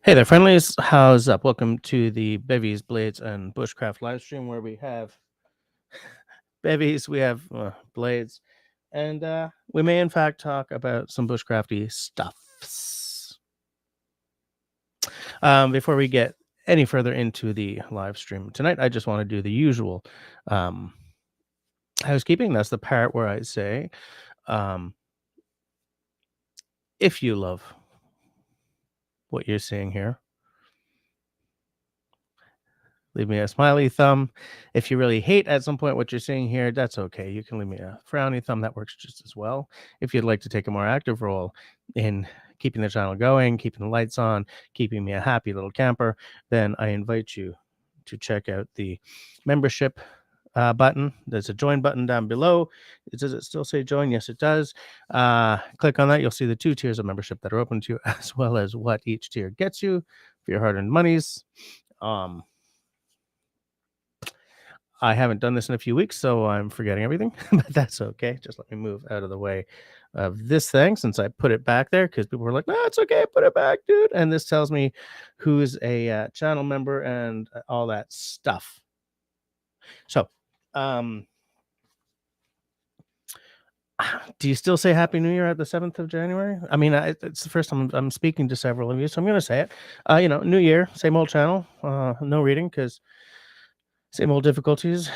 Hey there, friendlies. How's up? Welcome to the Bevies, Blades, and Bushcraft live stream where we have bevies, we have blades, and we may in fact talk about some bushcrafty stuffs. Before we get any further into the live stream tonight, I just want to do the usual housekeeping. That's the part where I say, if you love what you're seeing here, leave me a smiley thumb. If you really hate at some point what you're seeing here, that's okay. You can leave me a frowny thumb. That works just as well. If you'd like to take a more active role in keeping the channel going, keeping the lights on, keeping me a happy little camper, then I invite you to check out the membership button. There's a join button down below. Does it still say join? Yes, it does. Click on that. You'll see the 2 tiers of membership that are open to you, as well as what each tier gets you for your hard-earned monies. I haven't done this in a few weeks, so I'm forgetting everything, but that's okay. Just let me move out of the way of this thing since I put it back there, because people were like, no, it's okay, put it back, dude. And this tells me who's a channel member and all that stuff. So, do you still say Happy New Year at the 7th of January? I mean, it's the first time I'm speaking to several of you, so I'm going to say it. New year, same old channel, no reading, because same old difficulties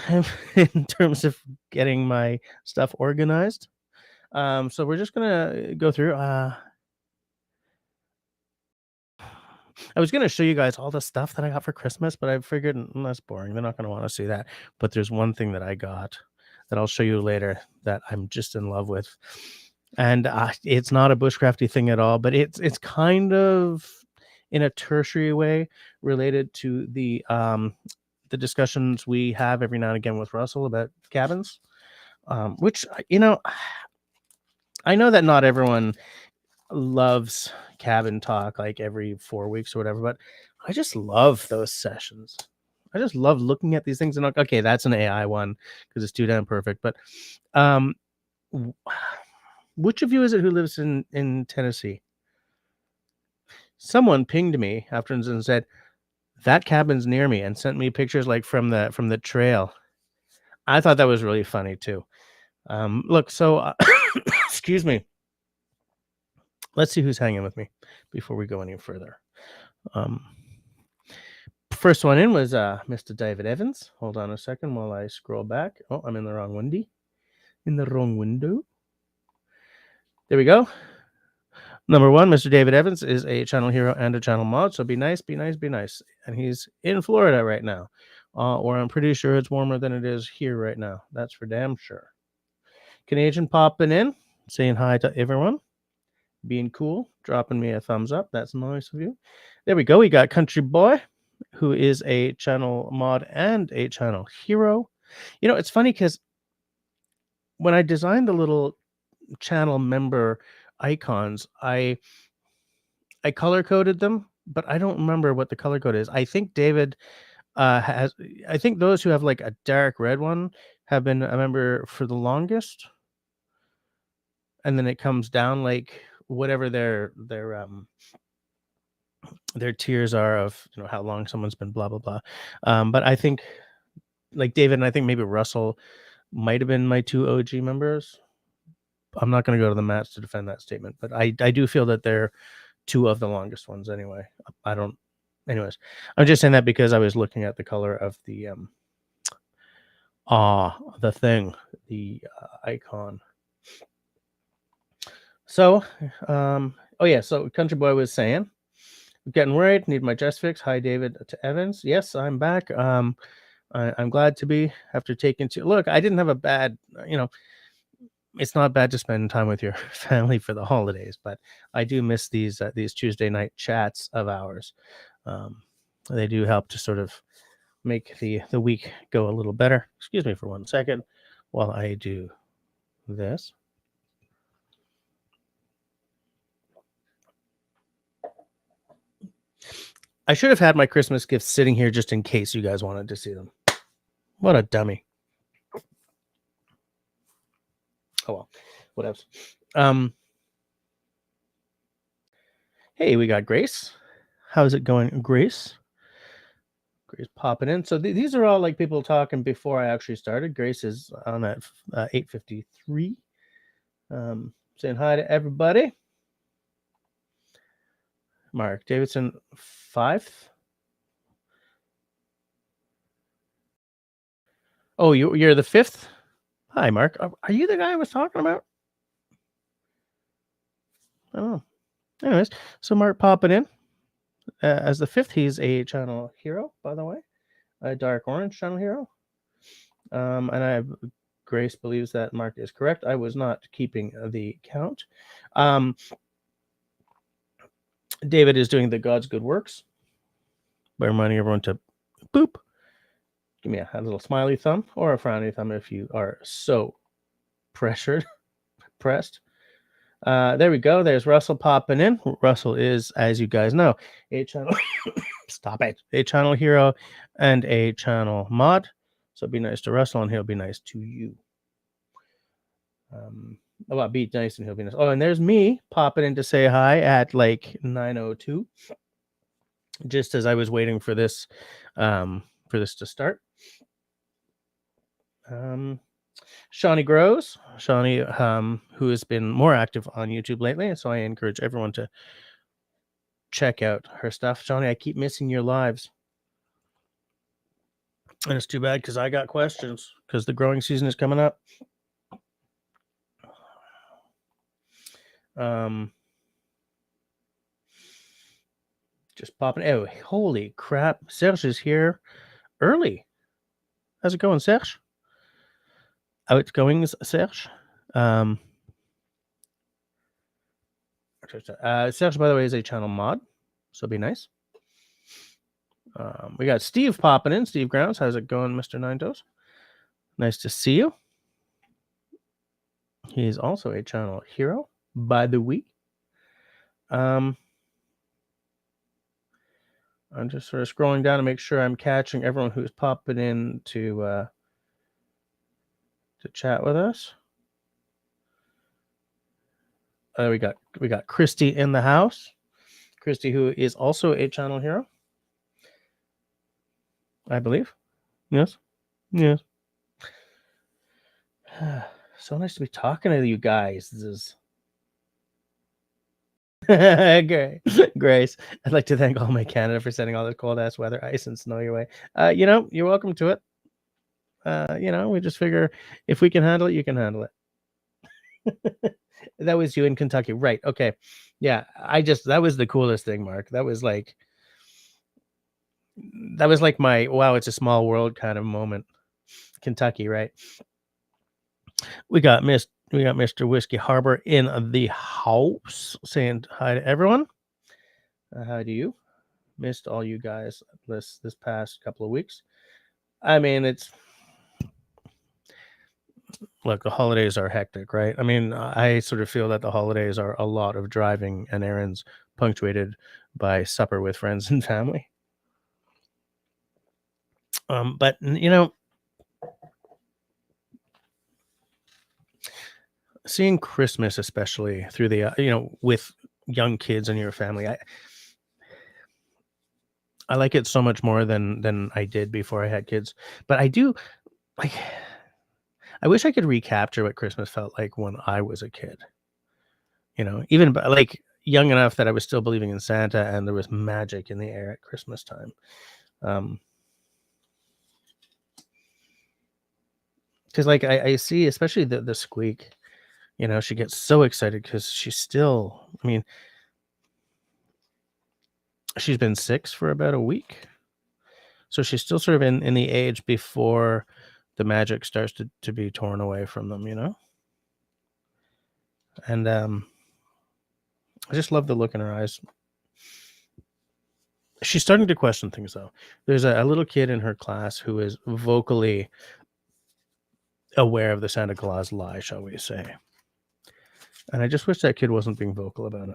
in terms of getting my stuff organized. So we're just gonna go through. I was gonna show you guys all the stuff that I got for Christmas, but I figured that's boring. They're not gonna want to see that. But there's one thing that I got that I'll show you later that I'm just in love with, and it's not a bushcrafty thing at all, but it's kind of in a tertiary way related to the discussions we have every now and again with Russell about cabins, which, I know that not everyone loves cabin talk like every 4 weeks or whatever, but I just love those sessions. I just love looking at these things and okay, that's an AI one because it's too damn perfect. But which of you is it who lives in Tennessee? Someone pinged me afterwards and said, that cabin's near me, and sent me pictures like from the trail. I thought that was really funny too. Look, so excuse me. Let's see who's hanging with me before we go any further. First one in was Mr. David Evans. Hold on a second while I scroll back. Oh, I'm in the wrong window. In the wrong window. There we go. Number 1, Mr. David Evans is a channel hero and a channel mod, so be nice, be nice, be nice. And he's in Florida right now, or I'm pretty sure it's warmer than it is here right now. That's for damn sure. Canadian popping in, saying hi to everyone, being cool, dropping me a thumbs up. That's nice of you. There we go. We got Country Boy, who is a channel mod and a channel hero. It's funny because when I designed the little channel member icons, I color coded them, but I don't remember what the color code is. I think David I think those who have like a dark red one have been a member for the longest, and then it comes down like whatever their tiers are of how long someone's been blah blah blah. But I think like David and I think maybe Russell might have been my 2 OG members. I'm not going to go to the mats to defend that statement, but I do feel that they're 2 of the longest ones anyway. Anyways, I'm just saying that because I was looking at the color of the thing, the icon. So, oh yeah, so Country Boy was saying, getting worried, need my chest fix. Hi, David to Evans. Yes, I'm back. I'm glad to be after taking look, I didn't have a bad, it's not bad to spend time with your family for the holidays, but I do miss these Tuesday night chats of ours. They do help to sort of make the week go a little better. Excuse me for 1 second while I do this. I should have had my Christmas gifts sitting here just in case you guys wanted to see them. What a dummy. Oh well, what else? Hey, we got Grace. How's it going, Grace? Grace popping in. So these are all like people talking before I actually started. Grace is on at 8:53. Saying hi to everybody. Mark Davidson, 5th. Oh, you're the 5th? Hi, Mark. Are you the guy I was talking about? I don't know. Anyways, so Mark popping in. As the 5th, he's a channel hero, by the way. A dark orange channel hero. And Grace believes that Mark is correct. I was not keeping the count. David is doing the God's good works by reminding everyone to boop. Give me a little smiley thumb or a frowny thumb if you are so pressed. There we go. There's Russell popping in. Russell is, as you guys know, a channel stop it. A channel hero and a channel mod. So be nice to Russell and he'll be nice to you. Be nice and he'll be nice. Oh, and there's me popping in to say hi at like 9:02. Just as I was waiting for this to start. Shawnee Grows, who has been more active on YouTube lately, and so I encourage everyone to check out her stuff. Shawnee, I keep missing your lives, and it's too bad because I got questions because the growing season is coming up. Just popping. Oh, holy crap! Serge is here early. How's it going, Serge? Outgoings, Serge. Serge, by the way, is a channel mod, so be nice. We got Steve popping in. Steve Grounds, how's it going, Mr. Nine Toes? Nice to see you. He's also a channel hero, by the way. I'm just sort of scrolling down to make sure I'm catching everyone who's popping in to chat with us. We got Christy in the house. Christy, who is also a channel hero, I believe. Yes. So nice to be talking to you guys. This is Grace. I'd like to thank all my Canada for sending all this cold ass weather, ice and snow your way. You're welcome to it. We just figure if we can handle it, you can handle it. That was you in Kentucky, right? Okay, yeah. That was the coolest thing, Mark. That was like my wow, it's a small world kind of moment. Kentucky, right? We got Mr. Whiskey Harbor in the house saying hi to everyone. How do you? Missed all you guys this past couple of weeks. I mean, look, the holidays are hectic, right? I mean, I sort of feel that the holidays are a lot of driving and errands punctuated by supper with friends and family. But seeing Christmas, especially through the with young kids in your family, I like it so much more than I did before I had kids. But I do like. I wish I could recapture what Christmas felt like when I was a kid. Even like young enough that I was still believing in Santa and there was magic in the air at Christmas time. Because like I see, especially the Squeak, she gets so excited because she's still. I mean, she's been 6 for about a week, so she's still sort of in the age before the magic starts to be torn away from them, and I just love the look in her eyes. She's starting to question things, though. There's a little kid in her class who is vocally aware of the Santa Claus lie, shall we say. And I just wish that kid wasn't being vocal about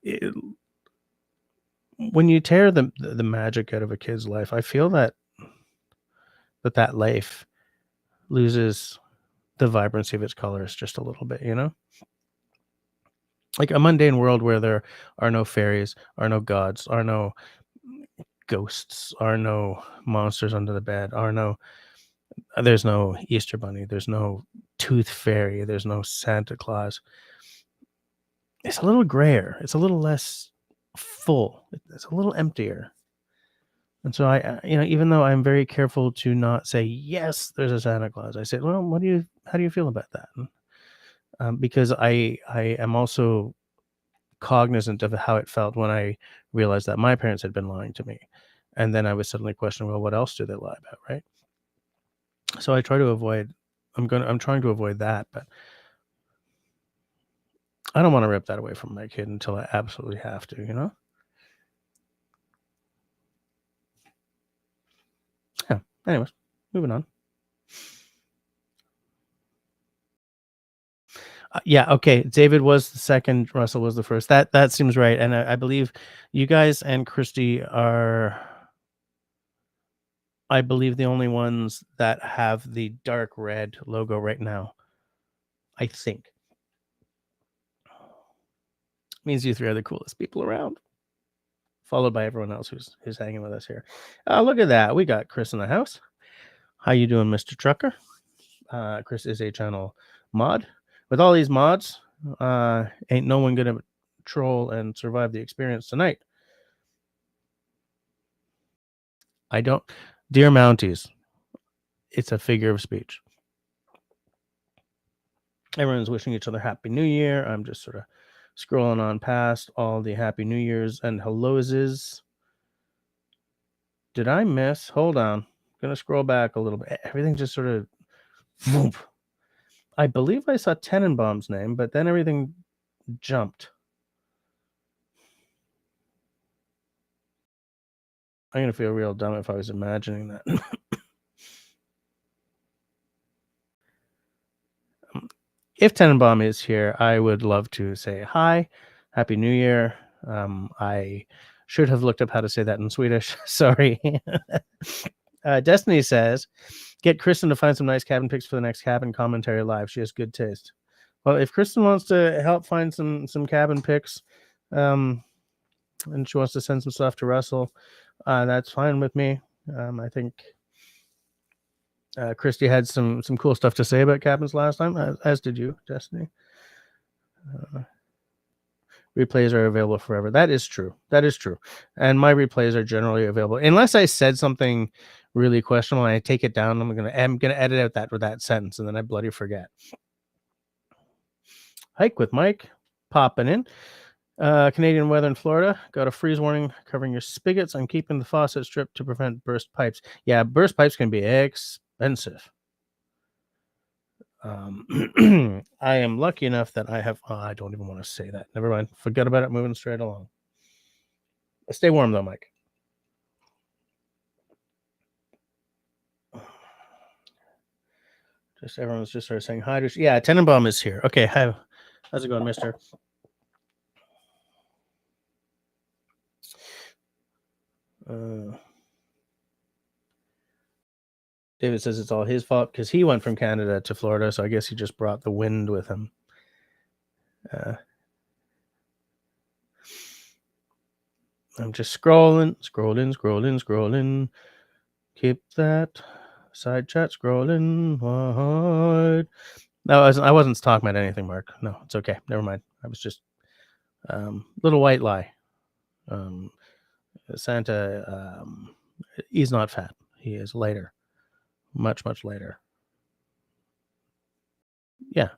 it. When you tear the magic out of a kid's life, I feel that life loses the vibrancy of its colors just a little bit, like a mundane world where there are no fairies, are no gods, are no ghosts, are no monsters under the bed, there's no Easter bunny, there's no tooth fairy, there's no Santa Claus. It's a little grayer. It's a little less full. It's a little emptier. And so even though I'm very careful to not say, yes, there's a Santa Claus, I say, well, how do you feel about that? Because I am also cognizant of how it felt when I realized that my parents had been lying to me. And then I was suddenly questioning, well, what else do they lie about, right? So I'm trying to avoid that, but I don't want to rip that away from my kid until I absolutely have to, Yeah. Anyways, moving on. Yeah, okay. David was the second, Russell was the first. That seems right. And I believe you guys and Christy are, I believe, the only ones that have the dark red logo right now. I think. Means you three are the coolest people around. Followed by everyone else who's hanging with us here. Look at that. We got Chris in the house. How you doing, Mr. Trucker? Chris is a channel mod. With all these mods, ain't no one gonna troll and survive the experience tonight. I don't. Dear Mounties, it's a figure of speech. Everyone's wishing each other Happy New Year. I'm just sort of scrolling on past all the Happy New Year's and hellos. Did I miss? Hold on. I'm going to scroll back a little bit. Everything just sort of... Whoop. I believe I saw Tenenbaum's name, but then everything jumped. I'm going to feel real dumb if I was imagining that. If Tenenbaum is here, I would love to say hi, Happy New Year. I should have looked up how to say that in Swedish. Sorry. Destiny says, get Kristen to find some nice cabin pics for the next cabin commentary live. She has good taste. Well, if Kristen wants to help find some cabin pics, and she wants to send some stuff to Russell, that's fine with me. I think Christy had some cool stuff to say about cabins last time, as did you, Destiny. Replays are available forever. That is true. And my replays are generally available unless I said something really questionable and I take it down. I'm gonna edit out that sentence and then I bloody forget. Hike with Mike popping in. Canadian weather in Florida. Got a freeze warning covering your spigots. I'm keeping the faucet stripped to prevent burst pipes. Yeah, burst pipes can be expensive. I am lucky enough that I have... I don't even want to say that. Never mind. Forget about it. Moving straight along. Stay warm, though, Mike. Just everyone's just sort of saying hi. Yeah, Tenenbaum is here. Okay, how's it going, mister? David says it's all his fault because he went from Canada to Florida, so I guess he just brought the wind with him. I'm just scrolling. Keep that side chat scrolling. No, I wasn't talking about anything, Mark. No, it's okay. Never mind. I was just little white lie. Santa, he's not fat. He is lighter. Much, much later. Yeah.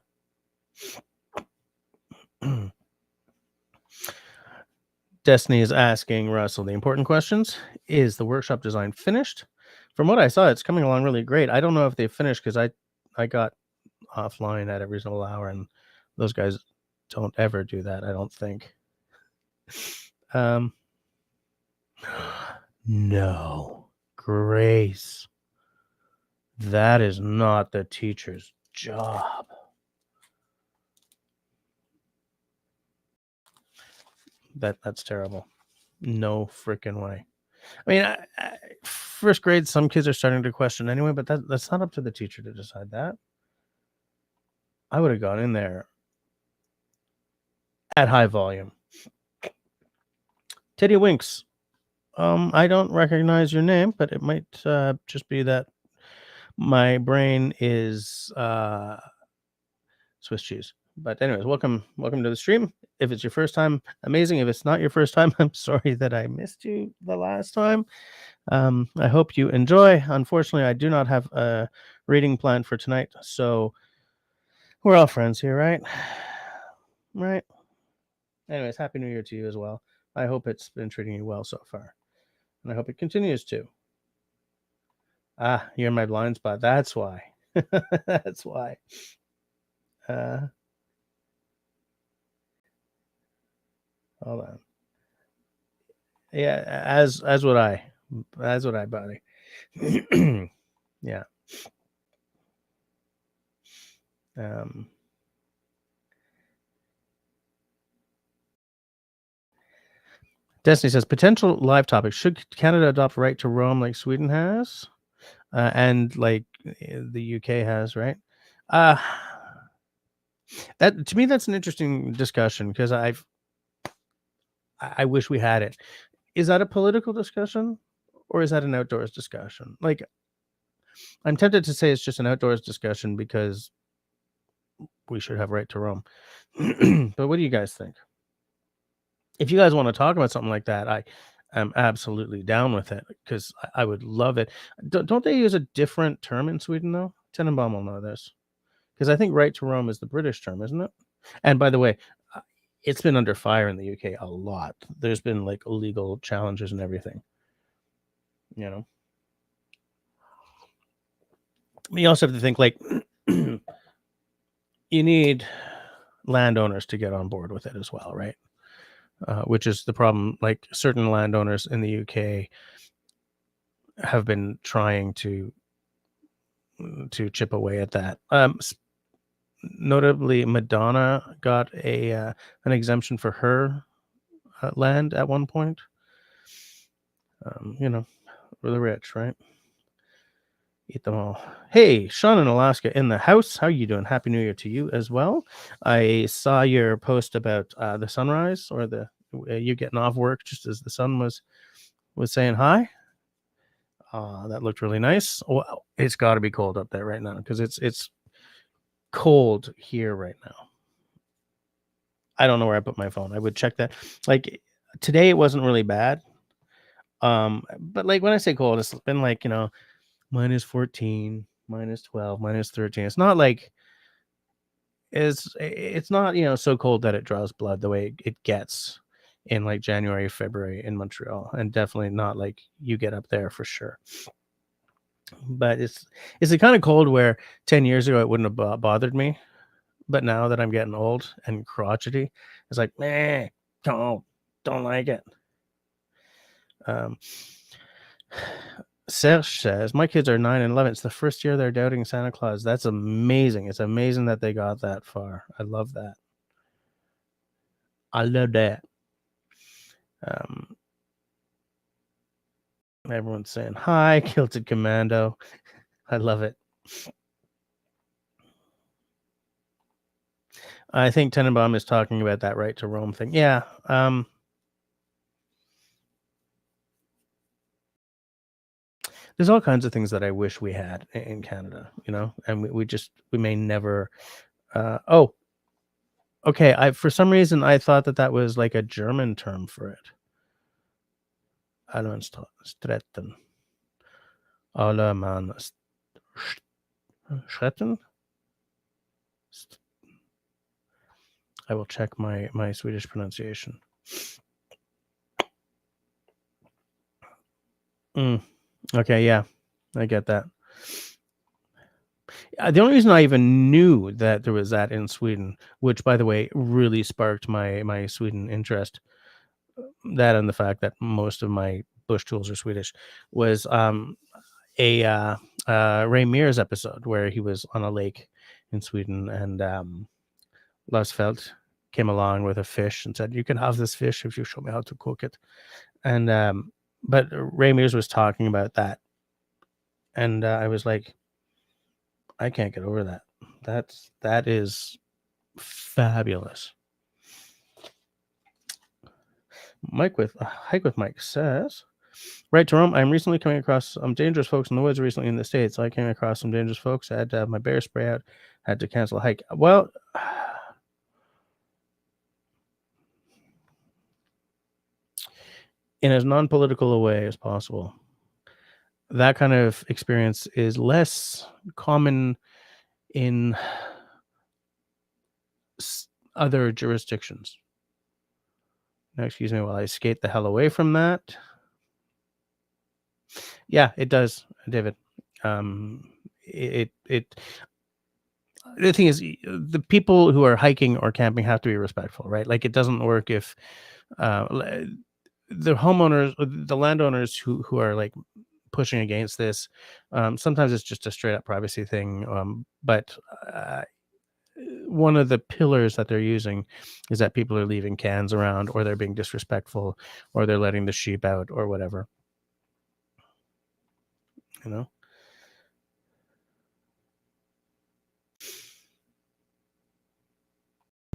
Destiny is asking Russell the important questions. Is the workshop design finished? From what I saw, it's coming along really great. I don't know if they finished because I got offline at every single hour, and those guys don't ever do that, I don't think. No. Grace. That is not the teacher's job. That's terrible. No freaking way. I mean, first grade, some kids are starting to question anyway, but that's not up to the teacher to decide that. I would have gone in there at high volume. Teddy Winks. I don't recognize your name, but it might just be that my brain is Swiss cheese. But anyways, welcome to the stream. If it's your first time, amazing. If it's not your first time, I'm sorry that I missed you the last time. I hope you enjoy. Unfortunately, I do not have a reading plan for tonight, so we're all friends here, right? Right. Anyways, happy New Year to you as well. I hope it's been treating you well so far, and I hope it continues to. Ah, you're in my blind spot. That's why. That's why. Hold on. Yeah, as would I. As would I, buddy. Yeah. Destiny says potential live topics. Should Canada adopt right to roam like Sweden has, and like the UK has, right? That to me, that's an interesting discussion because I wish we had it. Is that a political discussion, or is that an outdoors discussion? Like, I'm tempted to say it's just an outdoors discussion because we should have right to roam. But what do you guys think? If you guys want to talk about something like that, I am absolutely down with it because I would love it. Don't they use a different term in Sweden though? Tenenbaum will know this because I think right to roam is the British term, isn't it? And by the way, it's been under fire in the UK a lot. There's been like illegal challenges and everything. You know, you also have to think like you need landowners to get on board with it as well, right? Which is the problem. Like certain landowners in the UK have been trying to chip away at that. Notably, Madonna got an exemption for her land at one point. You know, we're the rich, right? Eat them all. Hey, Sean in Alaska in the house. How are you doing? Happy New Year to you as well. I saw your post about the sunrise or the you getting off work just as the sun was saying hi. That looked really nice. Well, it's got to be cold up there right now because it's cold here right now. I don't know where I put my phone. I would check that. Like today, it wasn't really bad. But like when I say cold, it's been like minus 14, minus 12, minus 13. It's not like it's not so cold that it draws blood the way it gets in like January, February in Montreal, and definitely not like you get up there for sure. But it's the kind of cold where 10 years ago it wouldn't have bothered me, but now that I'm getting old and crotchety, it's like, meh, don't like it. Serge says, my kids are 9 and 11. It's the first year they're doubting Santa Claus. That's amazing. It's amazing that they got that far. I love that. I love that. Everyone's saying hi, Kilted Commando. I love it. I think Tenenbaum is talking about that right to roam thing. Yeah. There's all kinds of things that I wish we had in Canada, and we may never. Oh, okay. For some reason I thought that was like a German term for it. Allemansstretten. Allemansstretten. I will check my Swedish pronunciation. Okay, yeah, I get that. The only reason I even knew that there was that in Sweden, which, by the way, really sparked my Sweden interest, that and the fact that most of my bush tools are Swedish, was a Ray Mears episode where he was on a lake in Sweden, and Larsfeld came along with a fish and said, "You can have this fish if you show me how to cook it." And but Ray Mears was talking about that, and I was like, I can't get over that. That is fabulous. Hike with Mike says, right, Jerome. I'm recently coming across some dangerous folks in the woods recently in the States. I came across some dangerous folks. I had to have my bear spray out. Had to cancel a hike. Well, in as non-political a way as possible, that kind of experience is less common in other jurisdictions. Now, excuse me while I skate the hell away from that. Yeah, it does, David. It the thing is, the people who are hiking or camping have to be respectful, right? Like, it doesn't work if the homeowners, the landowners who are like pushing against this. Sometimes it's just a straight up privacy thing, but one of the pillars that they're using is that people are leaving cans around, or they're being disrespectful, or they're letting the sheep out, or whatever. You know.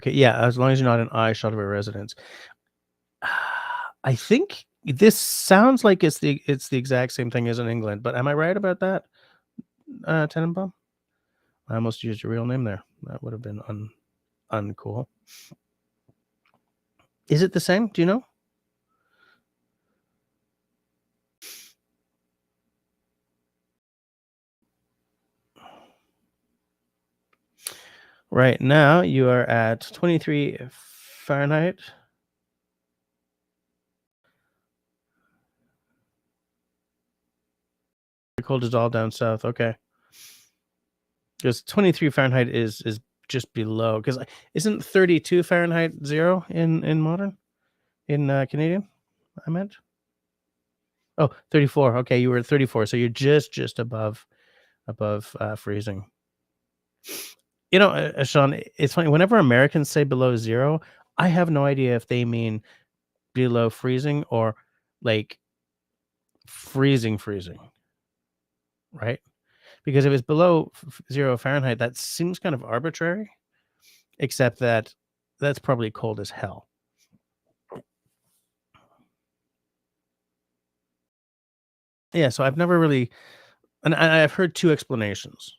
Okay, yeah, as long as you're not an eye shot of a residence. I think this sounds like it's the exact same thing as in England, but am I right about that, Tenenbaum? I almost used your real name there. That would have been uncool. Is it the same? Do you know? Right now, you are at 23 Fahrenheit. The cold is all down south. Okay. Because 23 Fahrenheit is just below. Because isn't 32 Fahrenheit 0 in modern? In Canadian, I meant? Oh, 34. Okay, you were at 34. So you're just above freezing. You know, Sean, it's funny. Whenever Americans say below 0, I have no idea if they mean below freezing or like freezing, right? Because if it's below 0 Fahrenheit, that seems kind of arbitrary, except that that's probably cold as hell. Yeah, so I've never really, and I've heard two explanations,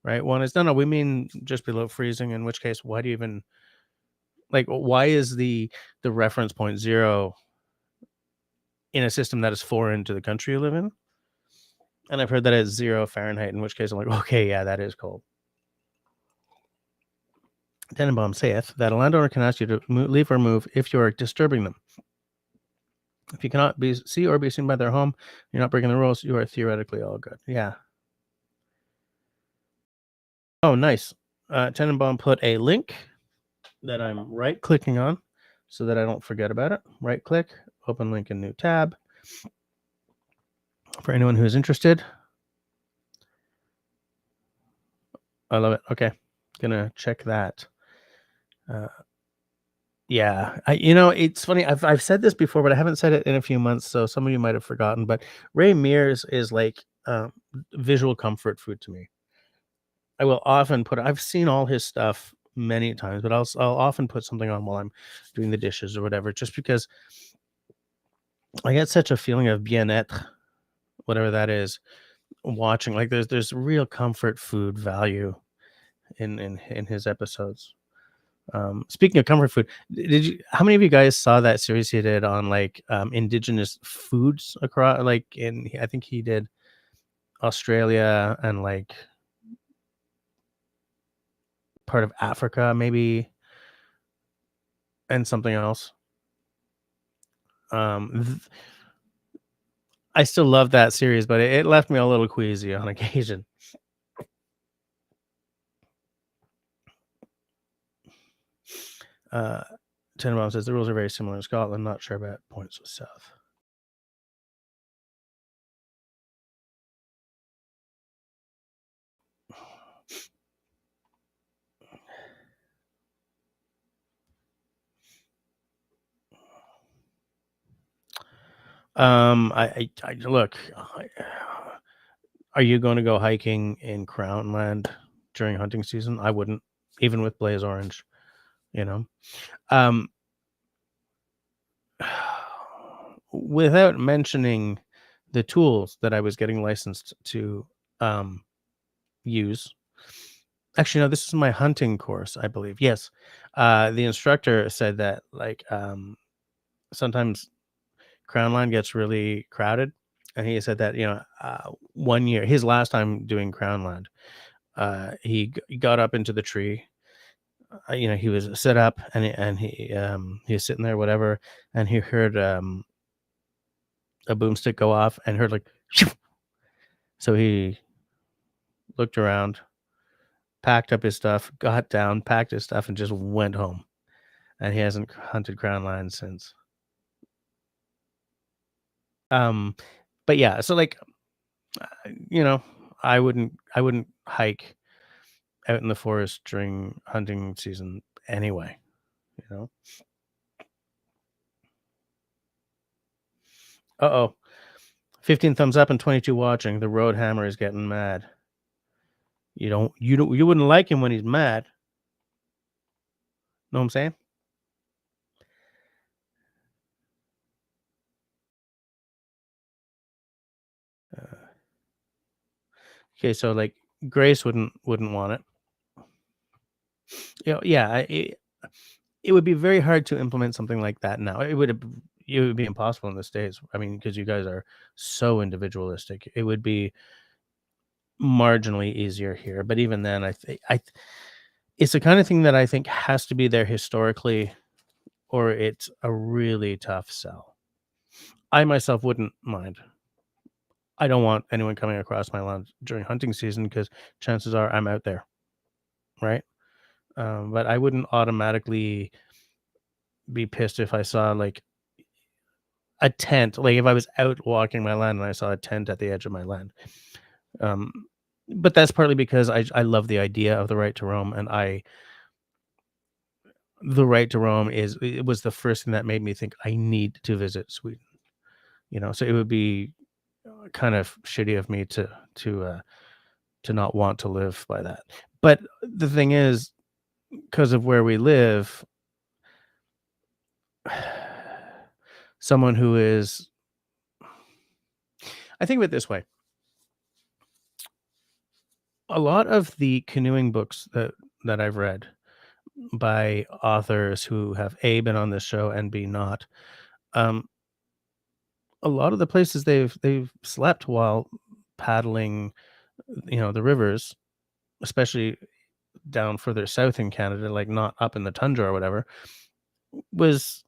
right? One is, no, we mean just below freezing, in which case, why do you even, like, why is the reference point 0 in a system that is foreign to the country you live in? And I've heard that it's 0 Fahrenheit, in which case I'm like, okay, yeah, that is cold. Tenenbaum saith that a landowner can ask you to leave or move if you are disturbing them. If you cannot see or be seen by their home, you're not breaking the rules, you are theoretically all good. Yeah. Oh, nice. Tenenbaum put a link that I'm right-clicking on so that I don't forget about it. Right-click, open link in new tab. For anyone who's interested. I love it. Okay. Gonna check that. Yeah, it's funny. I've said this before, but I haven't said it in a few months, so some of you might have forgotten. But Ray Mears is like visual comfort food to me. I will often I've seen all his stuff many times, but I'll often put something on while I'm doing the dishes or whatever, just because I get such a feeling of bien-être, whatever that is, watching. Like there's real comfort food value in his episodes. Speaking of comfort food, how many of you guys saw that series he did on like indigenous foods across, like I think he did Australia and like part of Africa maybe, and something else. I still love that series, but it left me a little queasy on occasion. Tenenbaum says the rules are very similar in Scotland. Not sure about points with South. I look. Are you going to go hiking in Crown Land during hunting season? I wouldn't, even with Blaze Orange. You know. without mentioning the tools that I was getting licensed to use. Actually, no, this is my hunting course, I believe. Yes. The instructor said that, like, sometimes Crown Line gets really crowded. And he said that, 1 year, his last time doing Crown Land, he got up into the tree. He was set up, he was sitting there, whatever, and he heard a boomstick go off and heard like, "Shoo." So he looked around, packed up his stuff, got down, packed his stuff, and just went home. And he hasn't hunted Crown Line since. Um, but yeah, so like, you know, I wouldn't hike out in the forest during hunting season anyway. You know. Uh-oh. 15 thumbs up and 22 watching. The road hammer is getting mad. You wouldn't like him when he's mad. Know what I'm saying? Okay, so like Grace wouldn't want it. Yeah, it would be very hard to implement something like that now. It would be impossible in the States. I mean, because you guys are so individualistic. It would be marginally easier here, but even then, it's the kind of thing that I think has to be there historically, or it's a really tough sell. I myself wouldn't mind. I don't want anyone coming across my land during hunting season because chances are I'm out there, right? But I wouldn't automatically be pissed if I saw like a tent, like if I was out walking my land and I saw a tent at the edge of my land. Um, but that's partly because I love the idea of the right to roam, and the right to roam it was the first thing that made me think I need to visit Sweden. So it would be kind of shitty of me to not want to live by that. But the thing is, because of where we live, someone who is, I think of it this way. A lot of the canoeing books that I've read by authors who have A, been on this show, and B, not, um, a lot of the places they've slept while paddling, the rivers, especially down further south in Canada, like not up in the tundra or whatever, was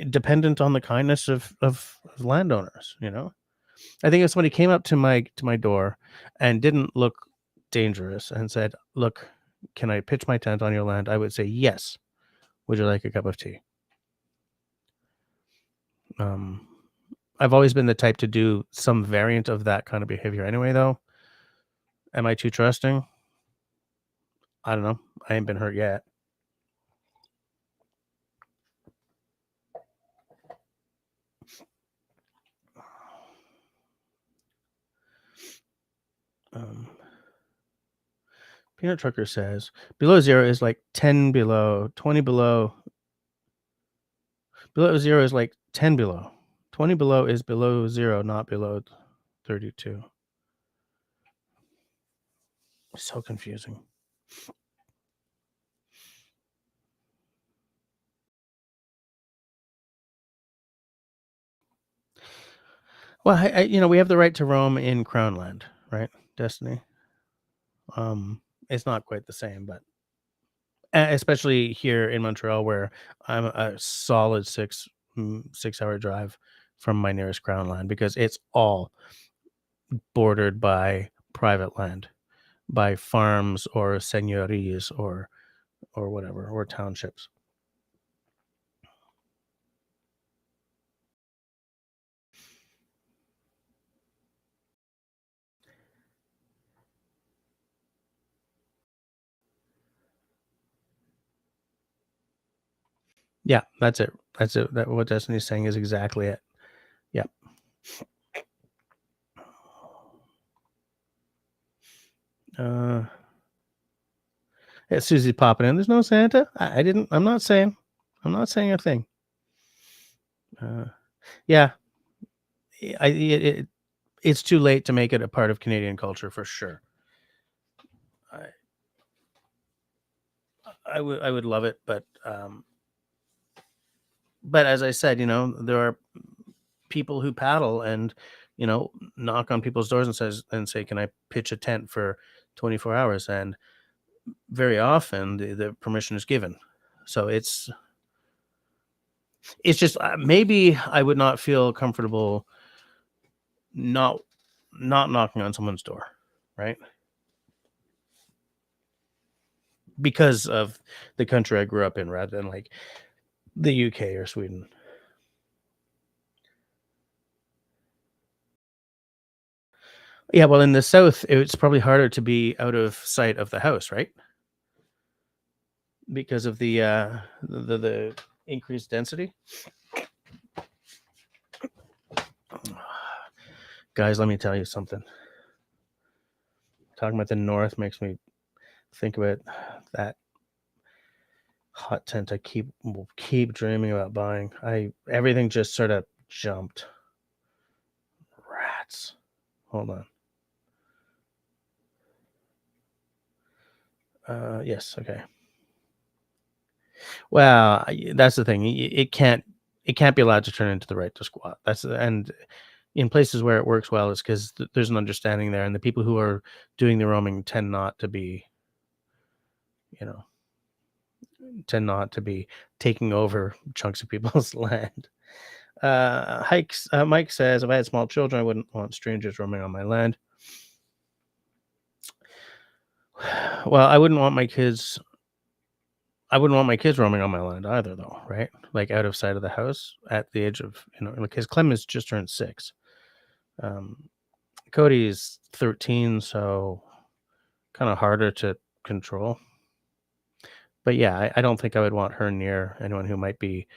dependent on the kindness of landowners. I think if somebody came up to my door and didn't look dangerous and said, "Look, can I pitch my tent on your land?" I would say, "Yes. Would you like a cup of tea?" Um, I've always been the type to do some variant of that kind of behavior anyway, though. Am I too trusting? I don't know. I ain't been hurt yet. Um, Peanut Trucker says below zero is like 10 below, 20 below. Below zero is like 10 below. 20 below is below zero, not below 32. So confusing. Well, we have the right to roam in Crown Land, right? Destiny. It's not quite the same, but especially here in Montreal, where I'm a solid 6 hour drive from my nearest Crown Land, because it's all bordered by private land, by farms or seigneuries or whatever, or townships. Yeah, that's it. That's it. What Destiny's saying is exactly it. Yeah. Yeah, Susie popping in. There's no Santa. I'm not saying a thing. Yeah, it's too late to make it a part of Canadian culture for sure. I I would love it, but as I said, there are people who paddle and knock on people's doors and say, "Can I pitch a tent for 24 hours?" And very often the permission is given. So it's just maybe I would not feel comfortable not not knocking on someone's door, right? Because of the country I grew up in rather than like the UK or Sweden. Yeah, well, in the South, it's probably harder to be out of sight of the house, right? Because of the increased density. Guys, let me tell you something. Talking about the North makes me think about that hot tent I will keep dreaming about buying. Everything just sort of jumped. Rats. Hold on. Yes, okay. Well, that's the thing. It can't be allowed to turn into the right to squat. And in places where it works well is because there's an understanding there, and the people who are doing the roaming you know, tend not to be taking over chunks of people's land. Mike says, if I had small children, I wouldn't want strangers roaming on my land. Well, I wouldn't want my kids roaming on my land either, though, right? Like out of sight of the house at the age of, because Clem has just turned 6. Um, Cody's 13, so kind of harder to control. But yeah, I don't think I would want her near anyone who might be,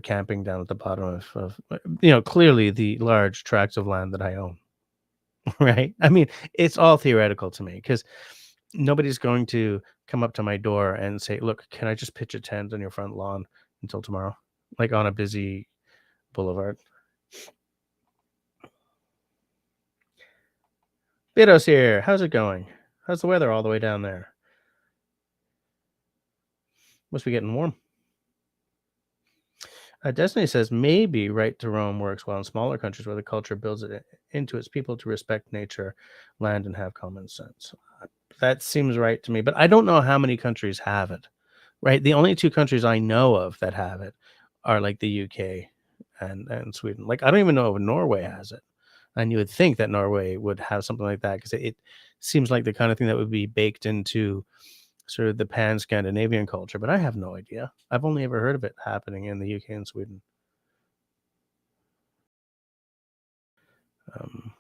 camping down at the bottom of clearly the large tracts of land that I own, right? I mean, it's all theoretical to me because nobody's going to come up to my door and say, "Look, can I just pitch a tent on your front lawn until tomorrow?" Like on a busy boulevard. Vito's here. How's it going? How's the weather all the way down there? Must be getting warm. Destiny says maybe right to roam works well in smaller countries where the culture builds it into its people to respect nature, land, and have common sense. That seems right to me, but I don't know how many countries have it. Right, the only two countries I know of that have it are like the UK and Sweden. Like I don't even know if Norway has it, and you would think that Norway would have something like that because it seems like the kind of thing that would be baked into sort of the pan-Scandinavian culture, but I have no idea. I've only ever heard of it happening in the UK and Sweden. Um,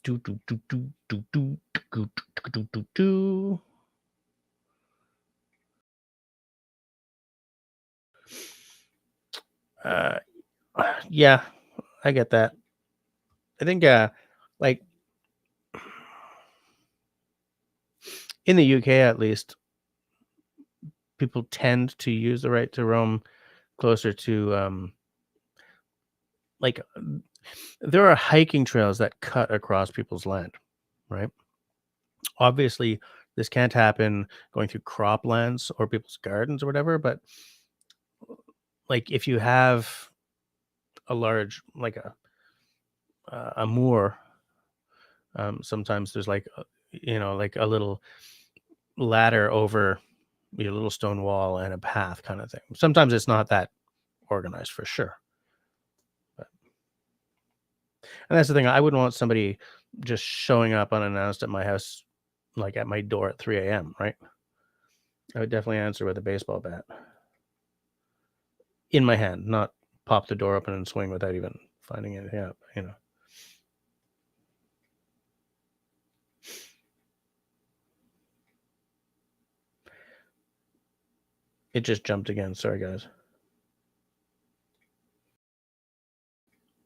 do, do, do, do, do, do, do, do, do, do, do. Uh, yeah, I get that. I think, like in the UK at least, people tend to use the right to roam closer to like there are hiking trails that cut across people's land, right? Obviously, this can't happen going through croplands or people's gardens or whatever, but like if you have a large like a moor, sometimes there's like like a little ladder over your little stone wall and a path kind of thing. Sometimes it's not that organized for sure. But, and that's the thing. I wouldn't want somebody just showing up unannounced at my house, like at my door at 3 a.m., right? I would definitely answer with a baseball bat in my hand, not pop the door open and swing without even finding anything out. It just jumped again. Sorry, guys.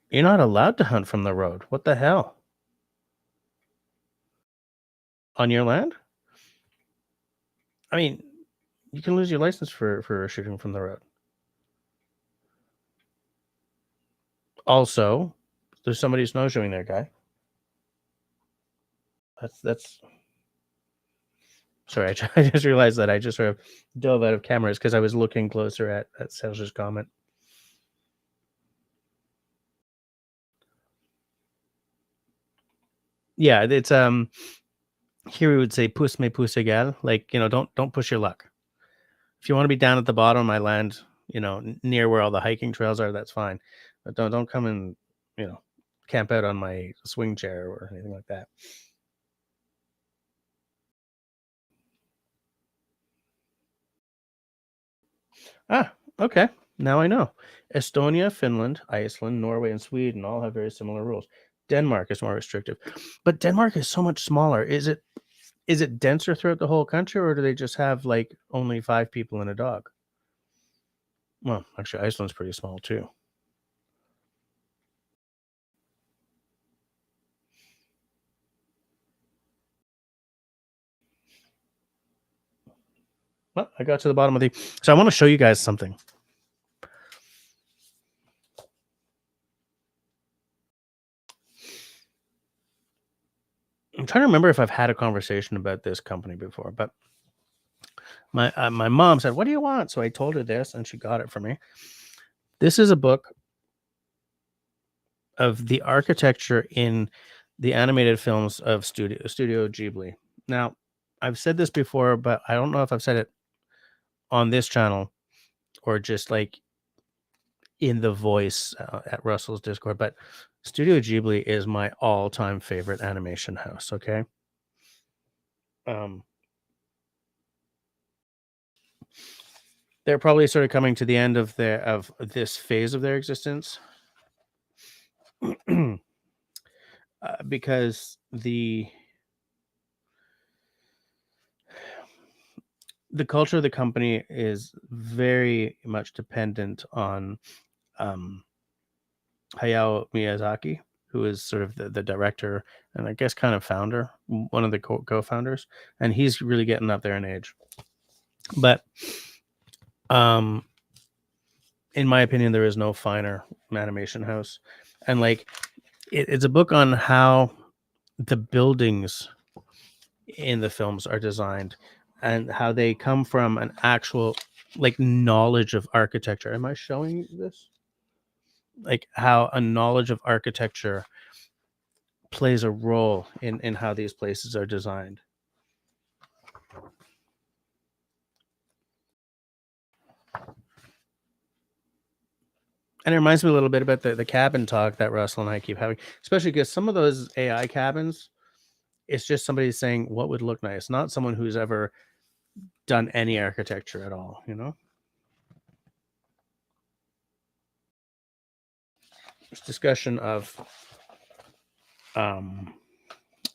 You're not allowed to hunt from the road. What the hell? On your land? I mean, You can lose your license for shooting from the road. Also, there's somebody snowshoeing there, guy. That's. Sorry, I just realized that I just sort of dove out of cameras because I was looking closer at Serge's comment. Yeah, it's here we would say pousse mes pousse égal, like, don't push your luck. If you want to be down at the bottom of my land, near where all the hiking trails are, that's fine. But don't come and, camp out on my swing chair or anything like that. Ah, okay. Now I know. Estonia, Finland, Iceland, Norway, and Sweden all have very similar rules. Denmark is more restrictive, but Denmark is so much smaller. Is it denser throughout the whole country, or do they just have like only 5 people and a dog? Well, actually, Iceland's pretty small too. Well, I got to the bottom of the. So I want to show you guys something. I'm trying to remember if I've had a conversation about this company before, but my mom said, "What do you want?" So I told her this, and she got it for me. This is a book of the architecture in the animated films of Studio Ghibli. Now, I've said this before, but I don't know if I've said it on this channel or just like in the voice at Russell's Discord. But Studio Ghibli is my all-time favorite animation house. Okay. Um, they're probably sort of coming to the end of this phase of their existence. Because the culture of the company is very much dependent on Hayao Miyazaki, who is sort of the director and I guess kind of founder, one of the co-founders, and he's really getting up there in age. But in my opinion, there is no finer animation house, and like it's a book on how the buildings in the films are designed and how they come from an actual like knowledge of architecture. Am I showing this? Like how a knowledge of architecture plays a role in how these places are designed. And it reminds me a little bit about the cabin talk that Russell and I keep having, especially because some of those AI cabins, it's just somebody saying what would look nice, not someone who's ever done any architecture at all, There's discussion of the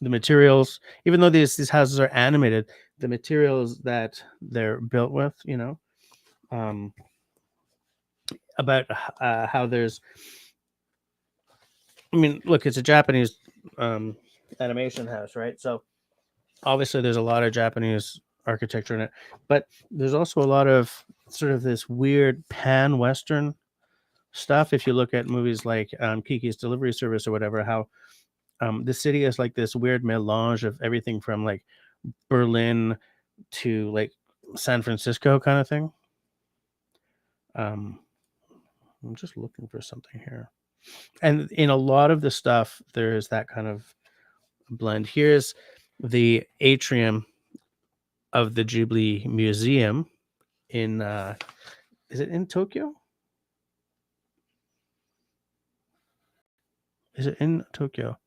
materials, even though these houses are animated, the materials that they're built with, about how there's, I mean, look, it's a Japanese animation house, right? So obviously there's a lot of Japanese architecture in it, but there's also a lot of sort of this weird pan-Western stuff. If you look at movies like Kiki's Delivery Service or whatever, how the city is like this weird melange of everything from like Berlin to like San Francisco kind of thing. I'm just looking for something here. And in a lot of the stuff, there is that kind of blend. Here's the atrium of the Ghibli Museum in, is it in Tokyo? Is it in Tokyo?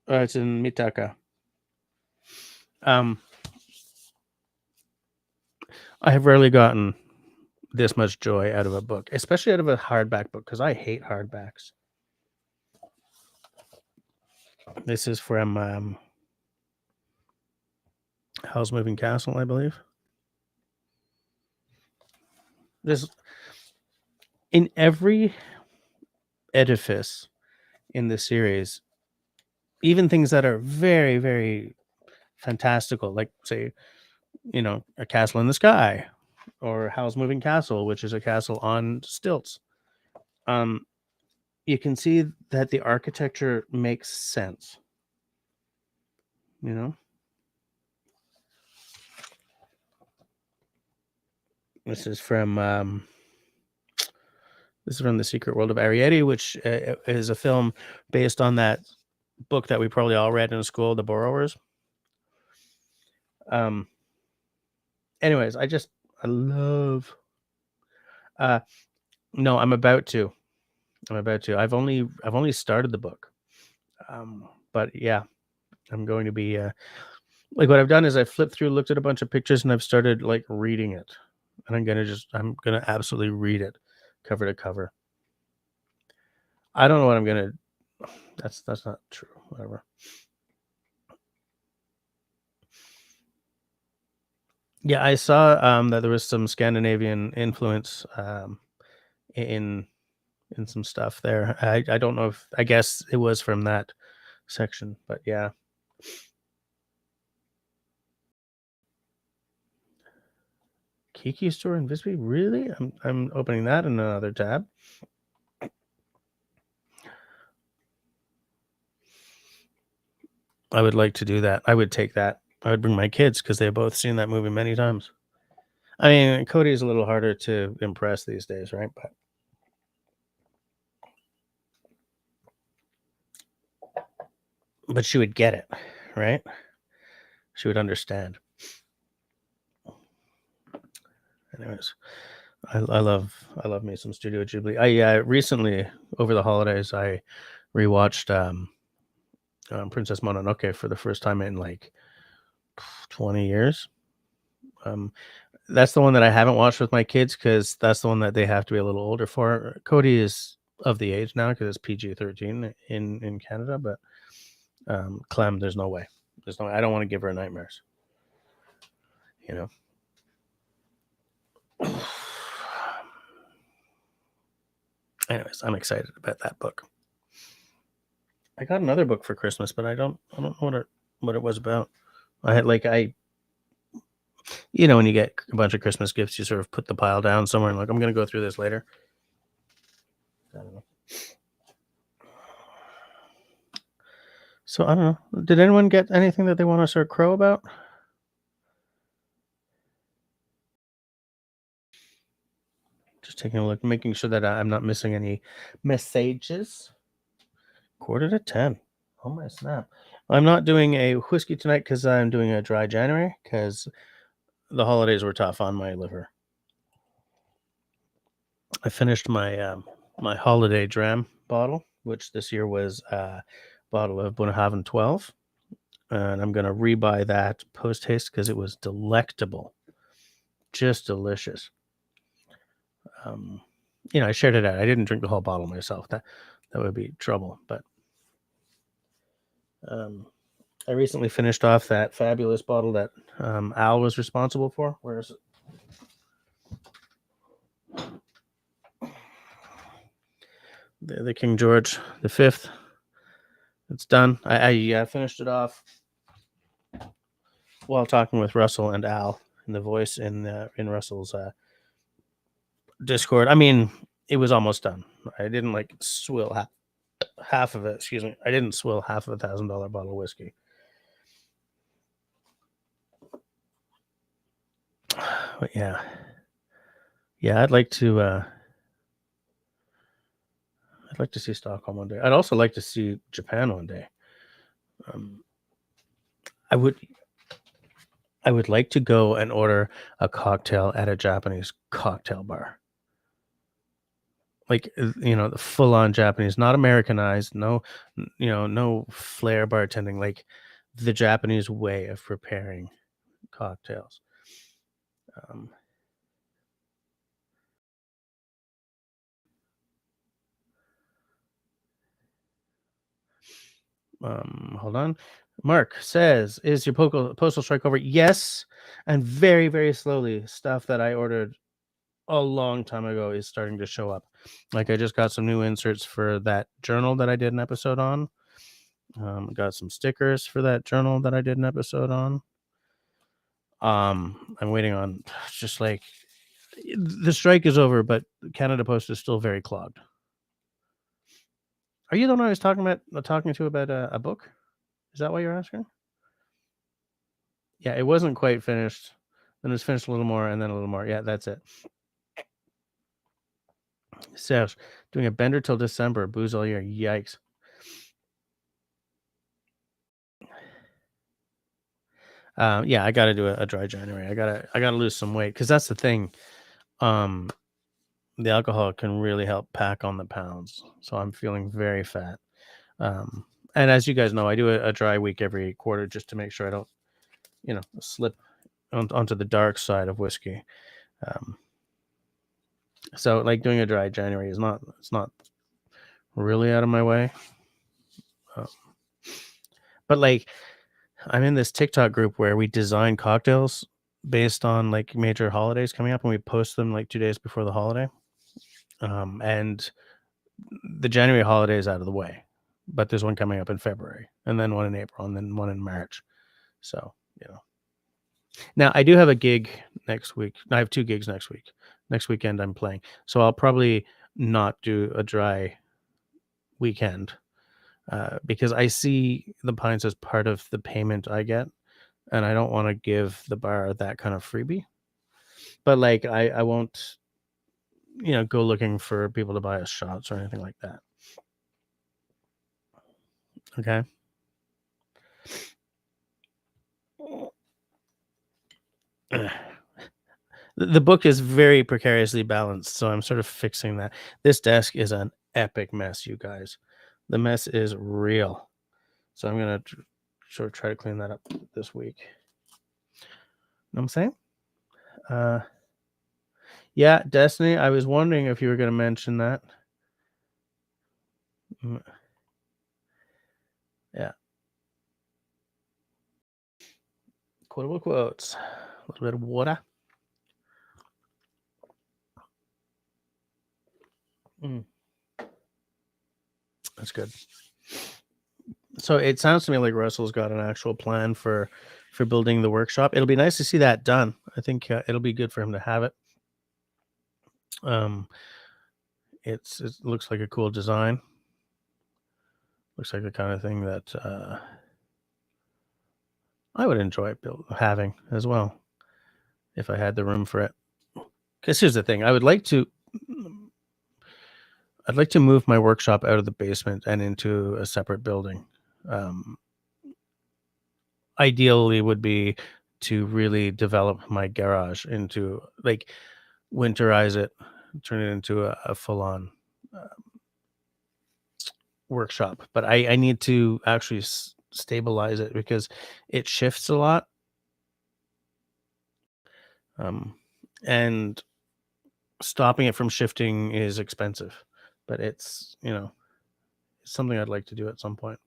It's in Mitaka. I have rarely gotten this much joy out of a book, especially out of a hardback book, because I hate hardbacks. This is from Howl's Moving Castle, I believe. This in every edifice in the series, even things that are very, very fantastical, like say, a castle in the sky, or Howl's Moving Castle, which is a castle on stilts. You can see that the architecture makes sense. This is from The Secret World of Arrietty, which is a film based on that book that we probably all read in school, The Borrowers. Anyways, I love. No, I'm about to. I've only started the book. But yeah, I'm going to be like, what I've done is I flipped through, looked at a bunch of pictures, and I've started like reading it. And I'm gonna absolutely read it cover to cover. I don't know what I'm gonna. That's not true. Whatever. Yeah, I saw that there was some Scandinavian influence in some stuff there. I don't know if, I guess it was from that section, but yeah. Kiki store in Visby, really? I'm opening that in another tab. I would like to do that. I would take that. I would bring my kids because they've both seen that movie many times. I mean, Cody is a little harder to impress these days, right? But she would get it, right? She would understand. Anyways, I love me some Studio Ghibli. I recently, over the holidays, I rewatched Princess Mononoke for the first time in like 20 years. That's the one that I haven't watched with my kids because that's the one that they have to be a little older for. Cody is of the age now because it's PG-13 in Canada, but Clem, there's no way. I don't want to give her nightmares. Anyways, I'm excited about that book. I got another book for Christmas, but I don't know what it was about. When you get a bunch of Christmas gifts, you sort of put the pile down somewhere and like, I'm going to go through this later. I don't know. So I don't know. Did anyone get anything that they want to start crow about? Just taking a look, making sure that I'm not missing any messages. 9:45. Oh my snap. I'm not doing a whiskey tonight because I'm doing a dry January because the holidays were tough on my liver. I finished my my holiday dram bottle, which this year was a bottle of Bunnahabhain 12. And I'm going to rebuy that post haste because it was delectable. Just delicious. I shared it out. I didn't drink the whole bottle myself. That would be trouble. But I recently finished off that fabulous bottle that Al was responsible for. Where is it? The King George V. It's done. I finished it off while talking with Russell and Al in the voice in Russell's Discord. I mean, it was almost done. I didn't like swill half of it. Excuse me. I didn't swill half of $1,000 bottle of whiskey. But yeah, I'd like to see Stockholm one day. I'd also like to see Japan one day. I would like to go and order a cocktail at a Japanese cocktail bar. Like, the full-on Japanese, not Americanized, no flair bartending, like the Japanese way of preparing cocktails. Hold on. Mark says, is your postal strike over? Yes, and very, very slowly. Stuff that I ordered a long time ago is starting to show up. Like I just got some new inserts for that journal that I did an episode on. Got some stickers for that journal that I did an episode on. I'm waiting on just like the strike is over, but Canada Post is still very clogged. Are you the one I was talking to about a book? Is that why you're asking? Yeah, it wasn't quite finished. Then it was finished a little more, and then a little more. Yeah, that's it. Serge, doing a bender till December, booze all year. Yikes. Yeah, I got to do a dry January. I gotta lose some weight because that's the thing. The alcohol can really help pack on the pounds. So I'm feeling very fat. And as you guys know, I do a dry week every quarter just to make sure I don't, slip onto the dark side of whiskey. So like doing a dry January it's not really out of my way. But like I'm in this TikTok group where we design cocktails based on like major holidays coming up, and we post them like 2 days before the holiday. And the January holiday is out of the way, but there's one coming up in February, and then one in April, and then one in March. So, Now I do have a gig next week. I have 2 gigs next week. Next weekend I'm playing. So I'll probably not do a dry weekend because I see the pints as part of the payment I get, and I don't want to give the bar that kind of freebie. But like I won't go looking for people to buy us shots or anything like that. Okay. The book is very precariously balanced, so I'm sort of fixing that. This desk is an epic mess, you guys. The mess is real. So I'm going to sort of try to clean that up this week. Know what I'm saying? Yeah, Destiny, I was wondering if you were going to mention that. Yeah. Quotable quotes. A little bit of water. That's good. So it sounds to me like Russell's got an actual plan for building the workshop. It'll be nice to see that done. I think it'll be good for him to have it. It looks like a cool design. Looks like the kind of thing that I would enjoy having as well if I had the room for it. Because here's the thing, I'd like to move my workshop out of the basement and into a separate building. Ideally would be to really develop my garage into like winterize it, turn it into a full-on workshop. But I need to actually stabilize it because it shifts a lot. And stopping it from shifting is expensive, but it's something I'd like to do at some point.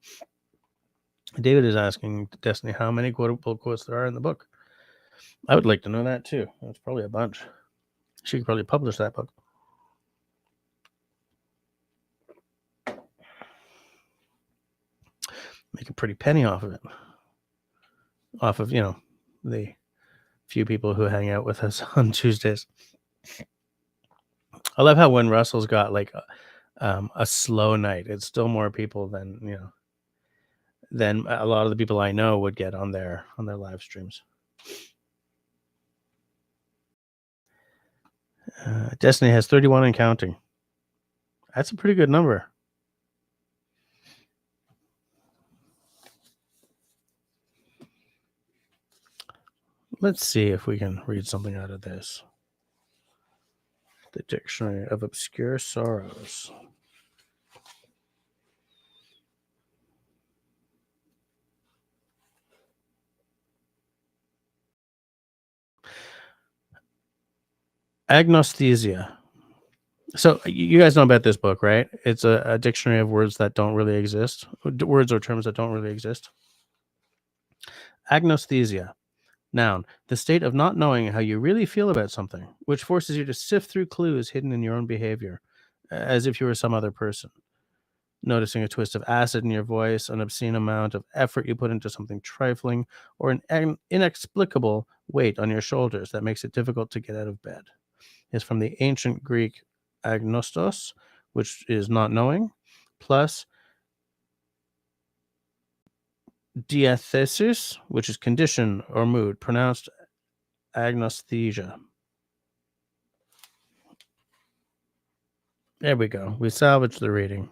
David is asking Destiny how many quotable quotes there are in the book. I would like to know that too. It's probably a bunch. She could probably publish that book. Make a pretty penny off of it. Off of, the few people who hang out with us on Tuesdays. I love how when Russell's got like a slow night, it's still more people than a lot of the people I know would get on their live streams. Destiny has 31 and counting. That's a pretty good number. Let's see if we can read something out of this. The Dictionary of Obscure Sorrows. Agnosthesia. So you guys know about this book, right? It's a dictionary of words that don't really exist, words or terms that don't really exist. Agnosthesia, Noun, the state of not knowing how you really feel about something, which forces you to sift through clues hidden in your own behavior, as if you were some other person. Noticing a twist of acid in your voice, an obscene amount of effort you put into something trifling, or an inexplicable weight on your shoulders that makes it difficult to get out of bed. Is from the ancient Greek agnostos, which is not knowing, plus diathesis, which is condition or mood, pronounced agnosthesia. There we go. We salvaged the reading.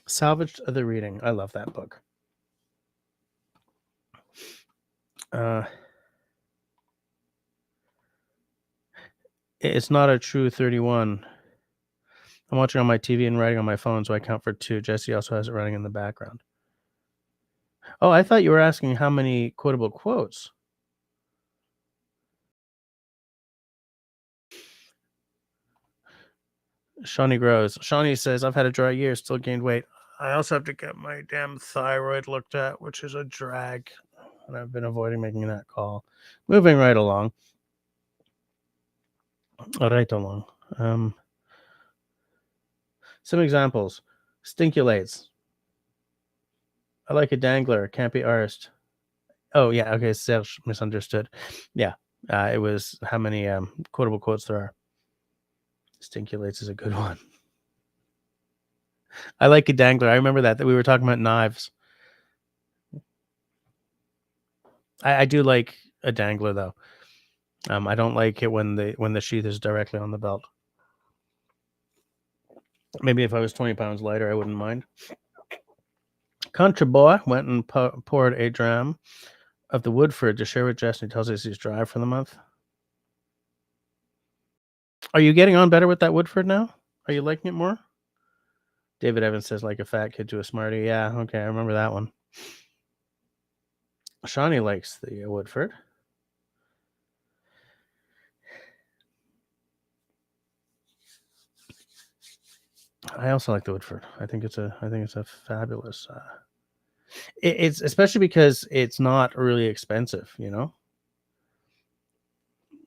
Salvaged the reading. I love that book. It's not a true 31. I'm watching on my TV and writing on my phone, so I count for 2. Jesse also has it running in the background. Oh, I thought you were asking how many quotable quotes. Shawnee Grows. Shawnee says, I've had a dry year, still gained weight. I also have to get my damn thyroid looked at, which is a drag. And I've been avoiding making that call. Moving right along. Right along. Some examples. Stinculates. I like a dangler. Can't be arsed. Oh, yeah. Okay. Serge misunderstood. Yeah. It was how many quotable quotes there are. Stinculates is a good one. I like a dangler. I remember that we were talking about knives. I do like a dangler though. I don't like it when the sheath is directly on the belt. Maybe if I was 20 pounds lighter, I wouldn't mind. Country boy went and poured a dram of the Woodford to share with Jess, and he tells us he's dry for the month. Are you getting on better with that Woodford now? Are you liking it more? David Evans says, like a fat kid to a smarty. Yeah, okay, I remember that one. Shawnee likes the Woodford. I also like the Woodford. I think it's a fabulous. It's especially because it's not really expensive, you know.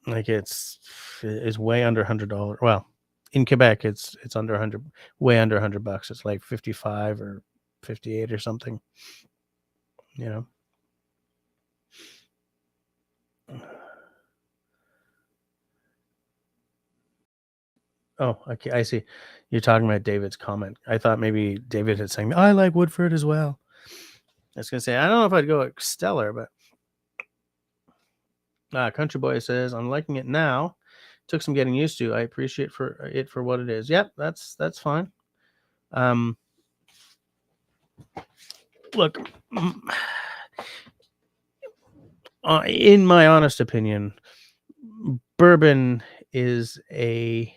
Like it's way under $100. Well, in Quebec, it's under 100, way under $100. It's like 55 or 58 or something. You know. Oh, okay, I see. You're talking about David's comment. I thought maybe David had saying, I like Woodford as well. I was going to say, I don't know if I'd go with Stellar, but Country Boy says, I'm liking it now. Took some getting used to. I appreciate it for what it is. Yep, that's fine. Look, in my honest opinion, bourbon is a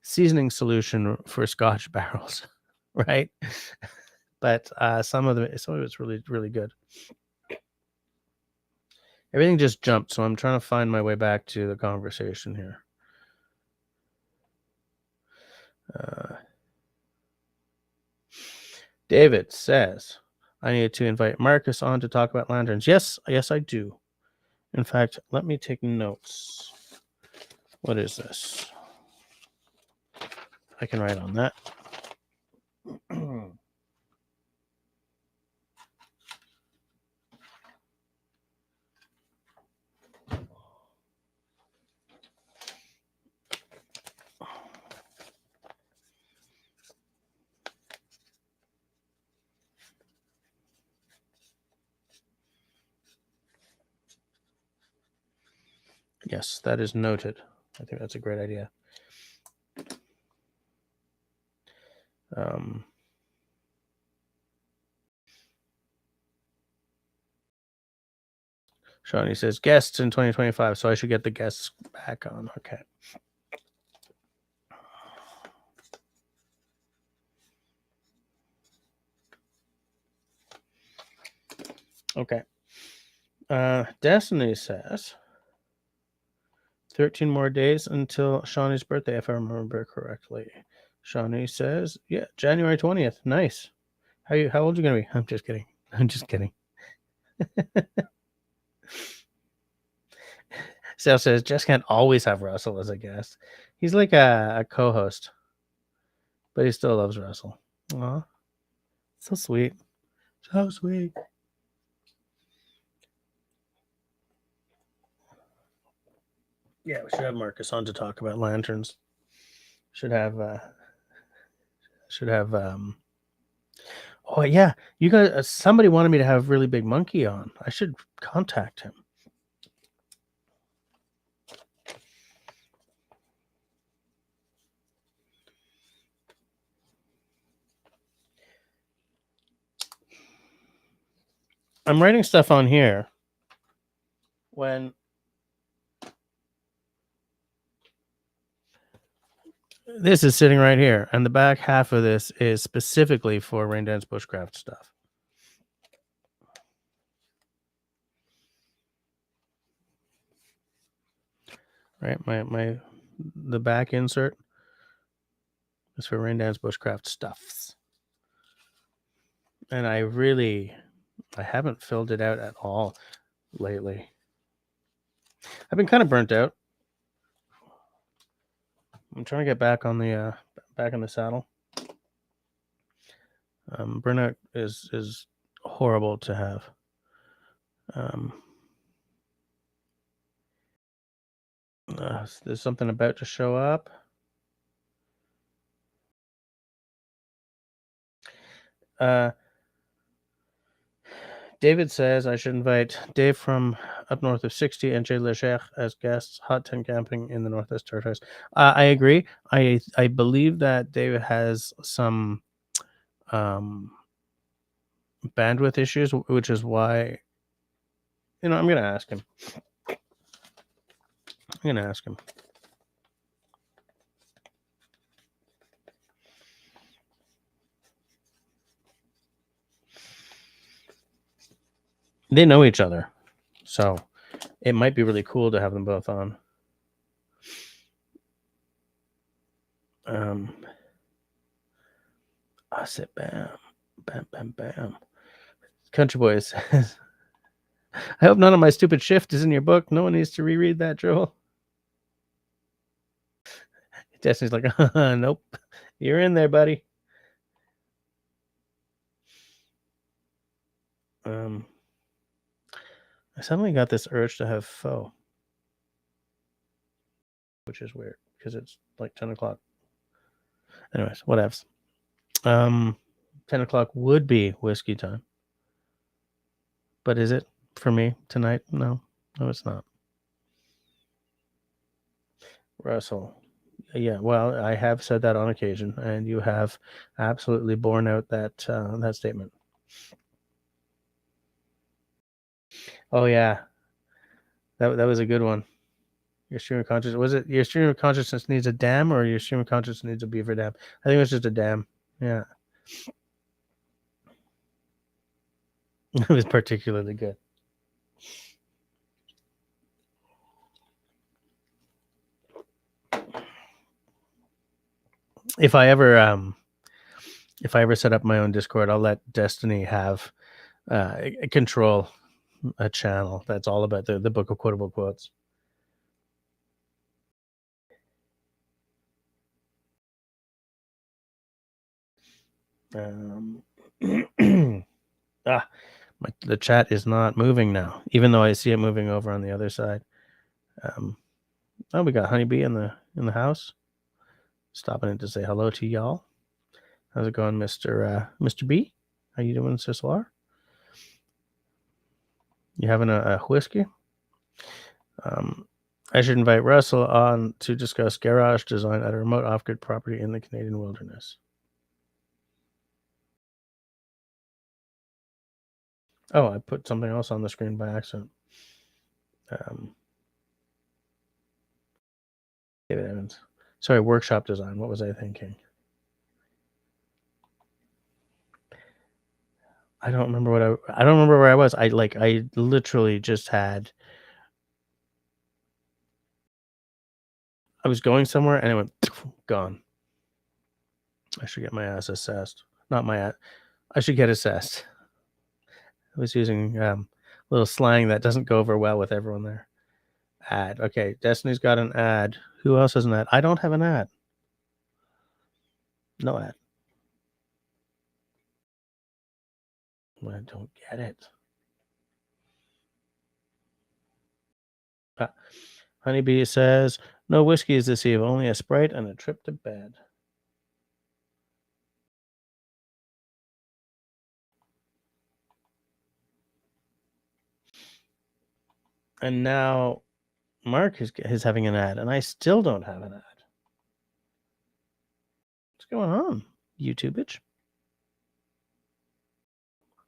seasoning solution for Scotch barrels, right? But some of it's really, really good. Everything just jumped, so I'm trying to find my way back to the conversation here. David says, I need to invite Marcus on to talk about lanterns. Yes, I do. In fact, let me take notes. What is this? I can write on that. Yes, that is noted. I think that's a great idea. Shawnee says guests in 2025, so I should get the guests back on. Okay. Okay. Destiny says 13 more days until Shawnee's birthday, if I remember correctly. Shawnee says, yeah, January 20th. Nice. How old are you gonna be? I'm just kidding. I'm just kidding. Sal says Jess can't always have Russell as a guest. He's like a co-host, but he still loves Russell. Aw, so sweet. So sweet. Yeah, we should have Marcus on to talk about lanterns. Should have oh yeah, you guys somebody wanted me to have Really Big Monkey on. I should contact him. I'm writing stuff on here when this is sitting right here, and the back half of this is specifically for Rain Dance Bushcraft stuff. Right, the back insert is for Rain Dance Bushcraft stuffs, and I haven't filled it out at all lately. I've been kind of burnt out. I'm trying to get back on the back in the saddle. Burnout is horrible to have. There's something about to show up. David says I should invite Dave from up north of 60 and Jay Lecher as guests. Hot tent camping in the Northwest Territories. I agree. I believe that David has some bandwidth issues, which is why I'm going to ask him. They know each other, so it might be really cool to have them both on. I said, bam, bam, bam, bam. Country Boy says, I hope none of my stupid shift is in your book. No one needs to reread that, Joel. Destiny's like, nope, you're in there, buddy. I suddenly got this urge to have pho, which is weird because it's like 10 o'clock. Anyways, whatevs. 10 o'clock would be whiskey time. But is it for me tonight? No, it's not. Russell. Yeah, well, I have said that on occasion, and you have absolutely borne out that that statement. Oh yeah, that was a good one. Your stream of consciousness, was it your stream of consciousness needs a dam, or your stream of consciousness needs a beaver dam? I think it was just a dam. Yeah, it was particularly good. If I ever set up my own Discord, I'll let Destiny have control a channel that's all about the book of quotable quotes. The chat is not moving now, even though I see it moving over on the other side. Oh, we got Honeybee in the house, stopping in to say hello to y'all. How's it going, Mr. B? How you doing, Sislar? You having a whiskey? I should invite Russell on to discuss garage design at a remote off-grid property in the Canadian wilderness. Oh, I put something else on the screen by accident. David Evans. Sorry, workshop design. What was I thinking? I don't remember I don't remember where I was. I literally just had. I was going somewhere and it went gone. I should get my ass assessed. Not my ass. I should get assessed. I was using a little slang that doesn't go over well with everyone there. Ad. Okay, Destiny's got an ad. Who else has an ad? I don't have an ad. No ad. I don't get it. Honeybee says, no whiskeys this eve, only a Sprite and a trip to bed. And now Mark is having an ad, and I still don't have an ad. What's going on, YouTubeage?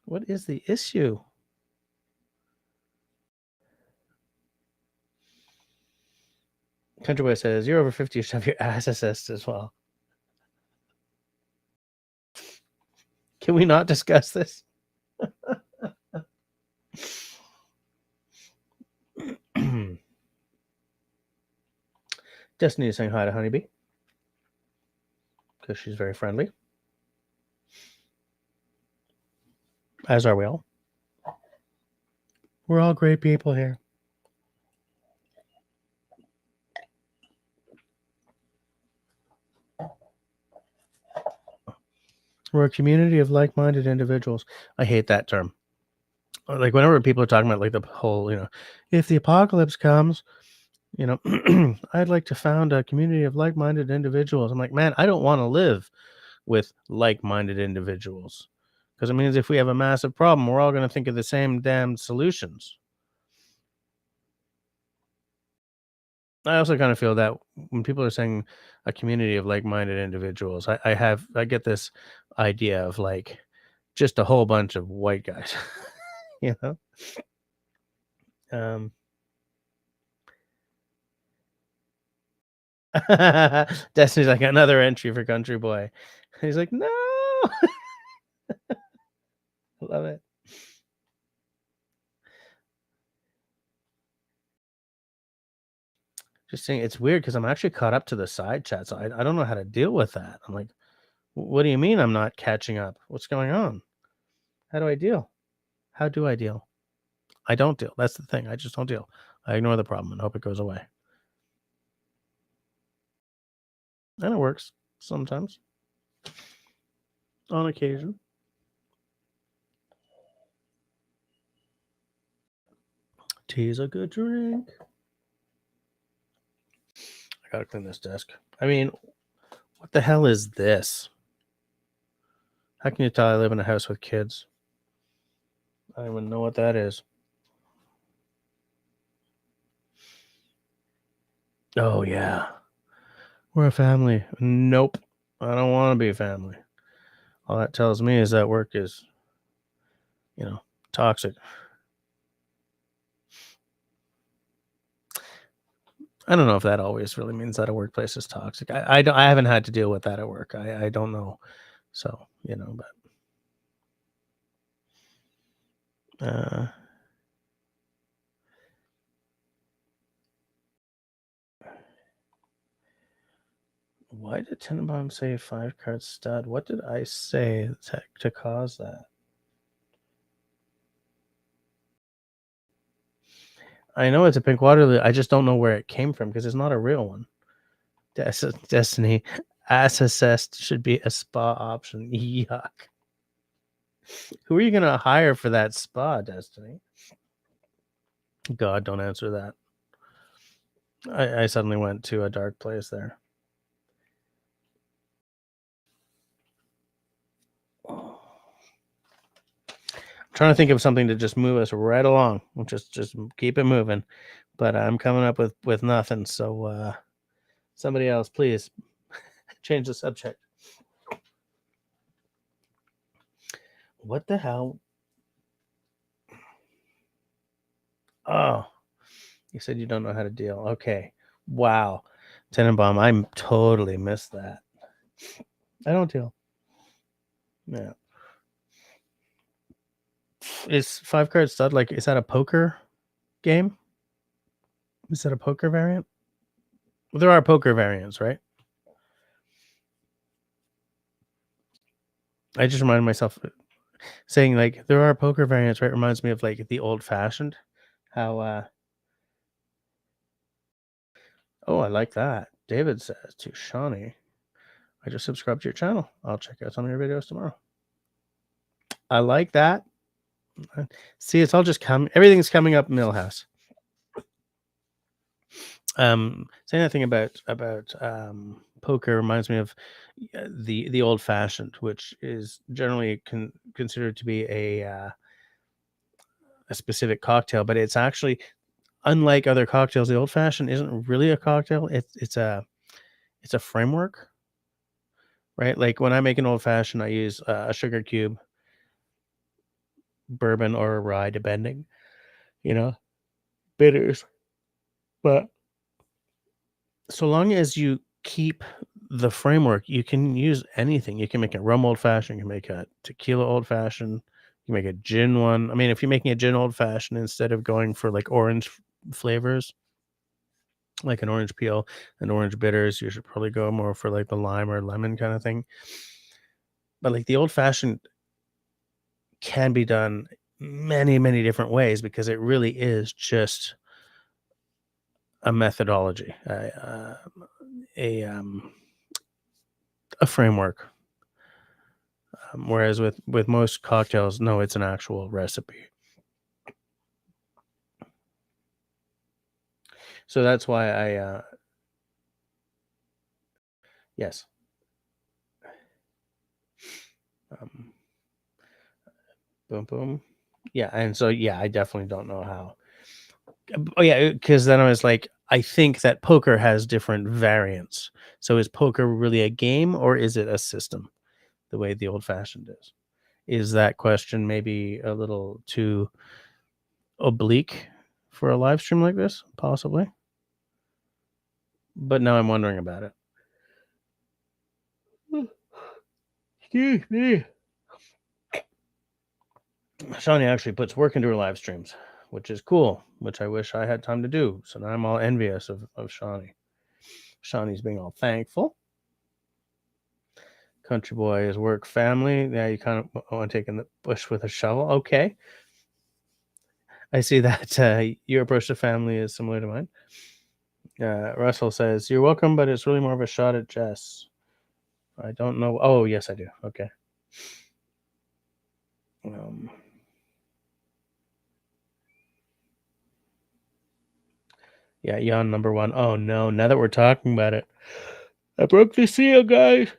What is the issue? Countryboy says, you're over 50, you should have your ass assessed as well. Can we not discuss this? Destiny is saying hi to Honeybee because she's very friendly. As are we all. We're all great people here. We're a community of like-minded individuals. I hate that term. Like whenever people are talking about like the whole, if the apocalypse comes, I'd like to found a community of like-minded individuals. I'm like, man, I don't want to live with like-minded individuals because it means if we have a massive problem, we're all going to think of the same damn solutions. I also kind of feel that when people are saying a community of like-minded individuals, I get this idea of like just a whole bunch of white guys, Destiny's like another entry for Country Boy. He's like, no. I love it. Just saying, it's weird because I'm actually caught up to the side chat, so I don't know how to deal with that. I'm like, what do you mean I'm not catching up? What's going on? How do I deal? How do I deal? I don't deal. That's the thing. I just don't deal. I ignore the problem and hope it goes away. And it works sometimes. On occasion. Tea is a good drink. I gotta clean this desk. I mean, what the hell is this? How can you tell I live in a house with kids? I don't even know what that is. Oh, yeah. We're a family. Nope. I don't want to be a family. All that tells me is that work is, toxic. I don't know if that always really means that a workplace is toxic. I haven't had to deal with that at work. I don't know. So, but why did Tenenbaum say 5-card stud? What did I say to cause that? I know it's a pink water lily. I just don't know where it came from because it's not a real one. Destiny, ass assessed should be a spa option. Yuck. Who are you going to hire for that spa, Destiny? God, don't answer that. I suddenly went to a dark place there. I'm trying to think of something to just move us right along. Just keep it moving. But I'm coming up with nothing. So somebody else, please change the subject. What the hell? Oh, you said you don't know how to deal. Okay. Wow. Tenenbaum, I totally missed that. I don't deal. Yeah. Is 5-card stud like, is that a poker game? Is that a poker variant? Well, there are poker variants, right? I just reminded myself saying like there are poker variants, right? Reminds me of like the old fashioned. How oh, I like that. David says to Shawnee, I just subscribed to your channel. I'll check out some of your videos tomorrow. I like that. See, it's all just coming. Everything's coming up Millhouse. Saying that thing about poker reminds me of the old fashioned, which is generally considered to be a specific cocktail, but it's actually, unlike other cocktails, the old fashioned isn't really a cocktail. It's a framework, right? Like when I make an old fashioned, I use a sugar cube, bourbon, or a rye, depending, bitters. But so long as you keep the framework, you can use anything. You can make a rum old fashioned, you can make a tequila old fashioned, you can make a gin one. I mean, if you're making a gin old fashioned, instead of going for like orange flavors, like an orange peel and orange bitters, you should probably go more for like the lime or lemon kind of thing. But like the old fashioned can be done many, many different ways because it really is just a methodology, a framework. Whereas with most cocktails, no, it's an actual recipe. So that's why I yes. Boom, boom. Yeah, and so yeah, I definitely don't know how. Oh yeah, because then I was like, I think that poker has different variants. So is poker really a game or is it a system? The way the old fashioned is. Is that question maybe a little too oblique for a live stream like this? Possibly. But now I'm wondering about it. Excuse me. Shawnee actually puts work into her live streams, which is cool, which I wish I had time to do. So now I'm all envious of Shawnee. Shawnee's being all thankful. Country boy is work family. Yeah, you kind of want to take in the bush with a shovel. Okay. I see that your approach to family is similar to mine. Russell says, you're welcome, but it's really more of a shot at Jess. I don't know. Oh, yes, I do. Okay. Yeah, yawn number one. Oh, no. Now that we're talking about it, I broke the seal, guys.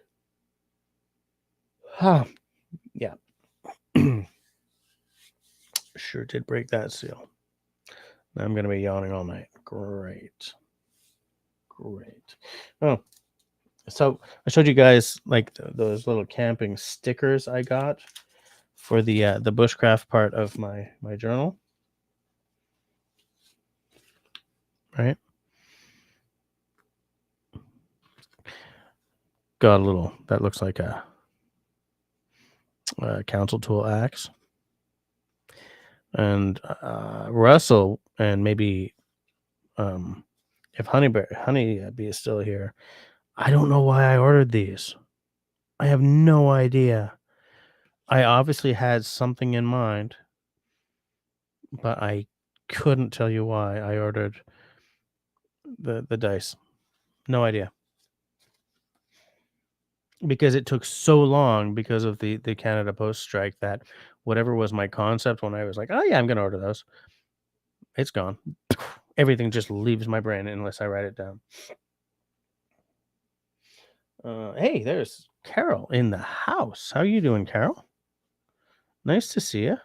Huh. Yeah. Sure did break that seal. Now I'm going to be yawning all night. Great. Oh, so I showed you guys like those little camping stickers I got for the bushcraft part of my journal, right? Got a little that looks like a council tool axe, and Russell, and maybe if Honeybee is still here, I don't know why I ordered these. I have no idea. I obviously had something in mind, but I couldn't tell you why I ordered the dice. No idea. Because it took so long because of the Canada Post strike that whatever was my concept when I was like, oh yeah, I'm gonna order those, it's gone. Everything just leaves my brain unless I write it down. Hey, there's Carol in the house. How are you doing, Carol? Nice to see you.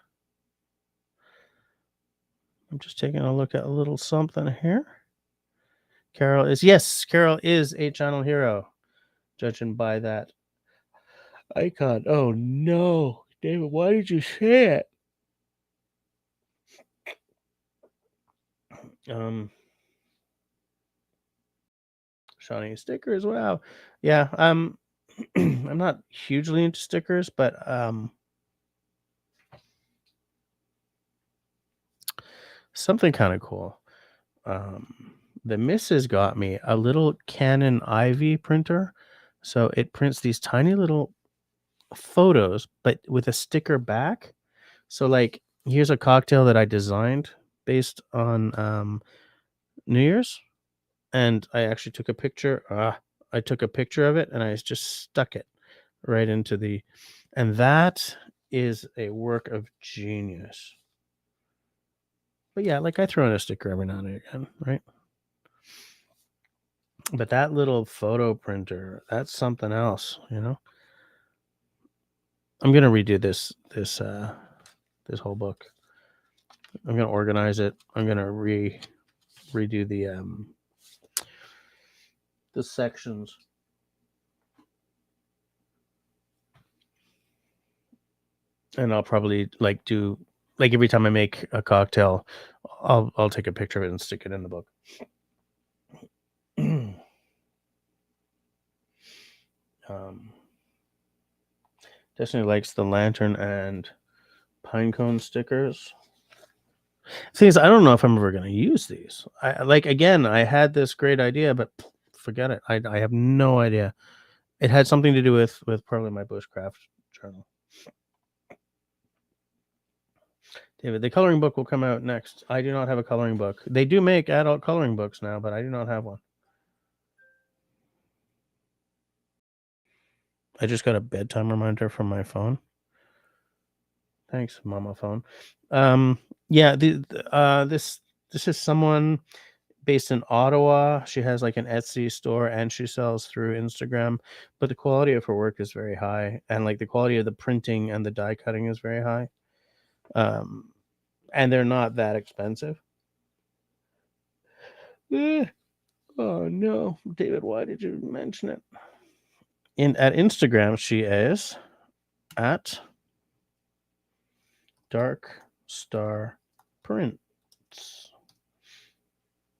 I'm just taking a look at a little something here. Carol is a channel hero, judging by that icon. Oh no, David, why did you say it? Shawnee stickers. Wow. Yeah. I'm not hugely into stickers, but something kind of cool. The missus got me a little Canon Ivy printer, so it prints these tiny little photos, but with a sticker back. So, like, here's a cocktail that I designed based on New Year's, and I actually took a picture. I took a picture of it, and I just stuck it right into the, and that is a work of genius. But yeah, like I throw in a sticker every now and again, right? But that little photo printer, that's something else, you know? I'm gonna redo this whole book. I'm gonna organize it. I'm gonna redo the sections. And I'll probably like do like every time I make a cocktail, I'll take a picture of it and stick it in the book. Destiny likes the lantern and pine cone stickers. Thing is, I don't know if I'm ever going to use these. I like, again, I had this great idea, but forget it. I have no idea. It had something to do with probably my bushcraft journal. David, the coloring book will come out next. I do not have a coloring book. They do make adult coloring books now, but I do not have one. I just got a bedtime reminder from my phone. Thanks, Mama Phone. Yeah, this is someone based in Ottawa. She has like an Etsy store and she sells through Instagram, but the quality of her work is very high, and like the quality of the printing and the die cutting is very high. And they're not that expensive. Oh no, David, why did you mention it? At Instagram, she is at Dark Star Prints.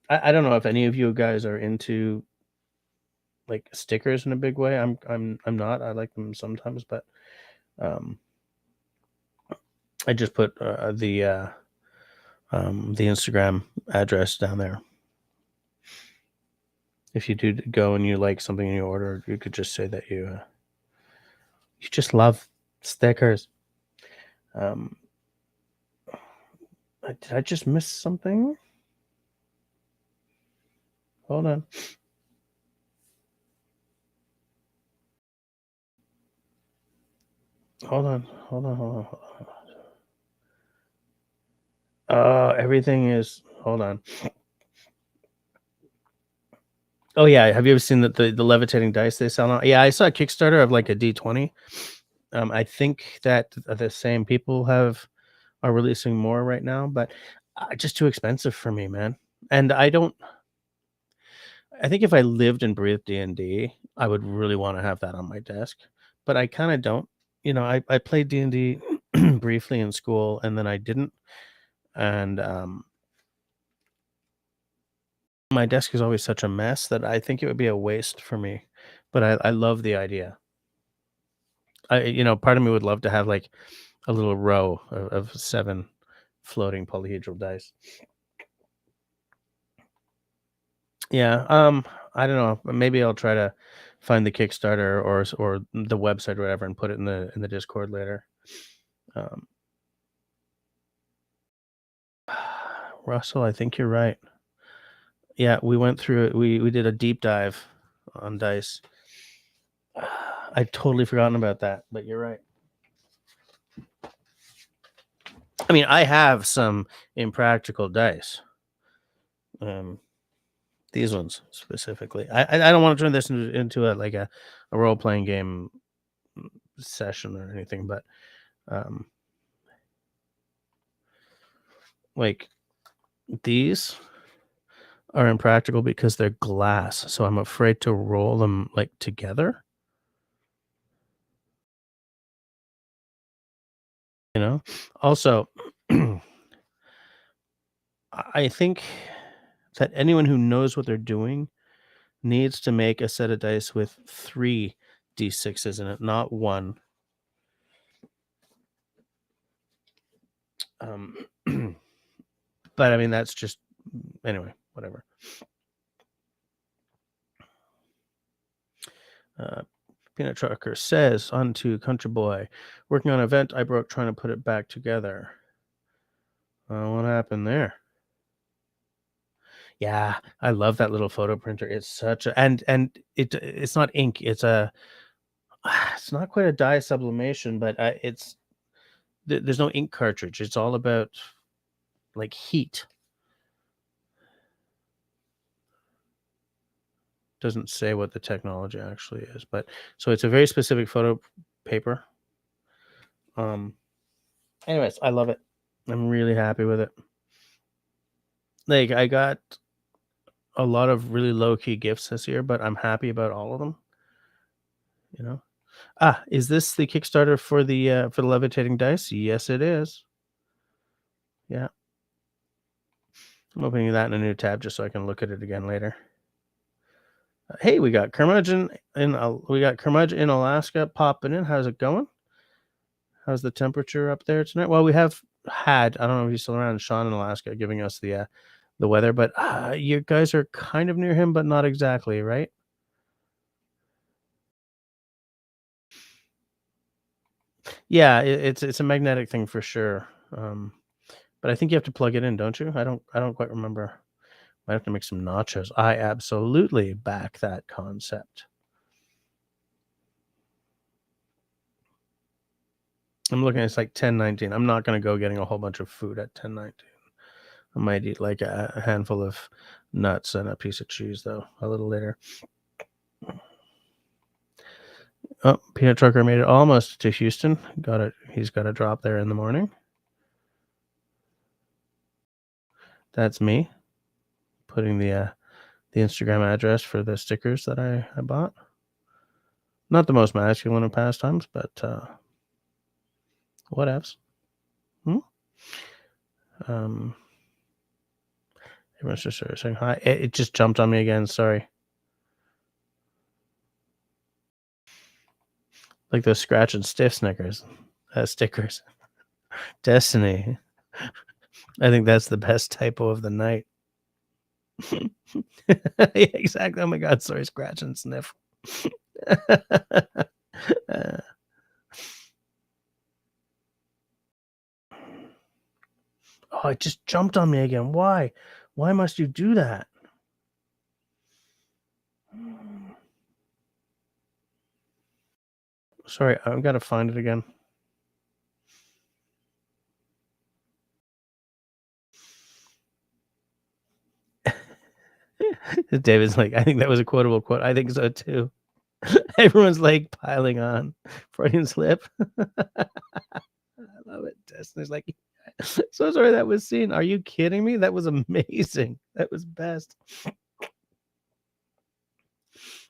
I don't know if any of you guys are into like stickers in a big way. I'm not. I like them sometimes, but I just put the Instagram address down there. If you do go and you like something in your order, you could just say that you just love stickers. Did I just miss something? Hold on. Hold on. Everything is. Hold on. Oh yeah, have you ever seen the levitating dice they sell now? Yeah, I saw a Kickstarter of like a D20. I think that the same people are releasing more right now, but just too expensive for me, man. And I think if I lived and breathed D&D, I would really want to have that on my desk, but I kind of don't. You know, I played D&D briefly in school, and then I didn't. And my desk is always such a mess that I think it would be a waste for me. But I love the idea. Part of me would love to have like a little row of 7 floating polyhedral dice. Yeah, I don't know. Maybe I'll try to find the Kickstarter or the website or whatever and put it in the Discord later. Russell, I think you're right. Yeah, we went through it. We did a deep dive on dice. I'd totally forgotten about that, but you're right. I mean, I have some impractical dice. These ones specifically. I don't want to turn this into a role playing game session or anything, but like these are impractical because they're glass, so I'm afraid to roll them like together. You know. Also, I think that anyone who knows what they're doing needs to make a set of dice with 3 d6s in it, not 1. But I mean, that's just anyway, whatever. Peanut Trucker says, on to Country Boy. Working on an event I broke trying to put it back together. What happened there? Yeah, I love that little photo printer. It's such a and it's not ink. It's a it's not quite a dye sublimation, but it's there's no ink cartridge. It's all about like heat. Doesn't say what the technology actually is, but so it's a very specific photo paper. Anyways, I love it. I'm really happy with it. Like I got a lot of really low key gifts this year, but I'm happy about all of them. You know. Is this the Kickstarter for the levitating dice? Yes, it is. Yeah, I'm opening that in a new tab just so I can look at it again later. Hey, we got Curmudgeon in Alaska popping in. How's it going? How's the temperature up there tonight? Well, we have had, I don't know if he's still around, Sean in Alaska giving us the weather, but you guys are kind of near him, but not exactly, right? Yeah, it's a magnetic thing for sure. But I think you have to plug it in, don't you? I don't quite remember. Might have to make some nachos. I absolutely back that concept. I'm looking, it's like 10:19. I'm not gonna go getting a whole bunch of food at 10:19. I might eat like a handful of nuts and a piece of cheese though a little later. Oh, Peanut Trucker made it almost to Houston. He's got a drop there in the morning. That's me putting the Instagram address for the stickers that I bought. Not the most masculine of pastimes, but whatevs. Hmm? Everyone's just sort of saying hi. It just jumped on me again. Sorry. Like those scratch and stiff stickers. Destiny. I think that's the best typo of the night. Yeah, exactly. Oh my god, sorry, scratch and sniff. Oh, it just jumped on me again. Why? Why must you do that? Sorry, I've got to find it again. David's like, I think that was a quotable quote. I think so too. Everyone's like piling on. Freudian slip. I love it. Destiny's like, so sorry that was seen. Are you kidding me? That was amazing. That was best.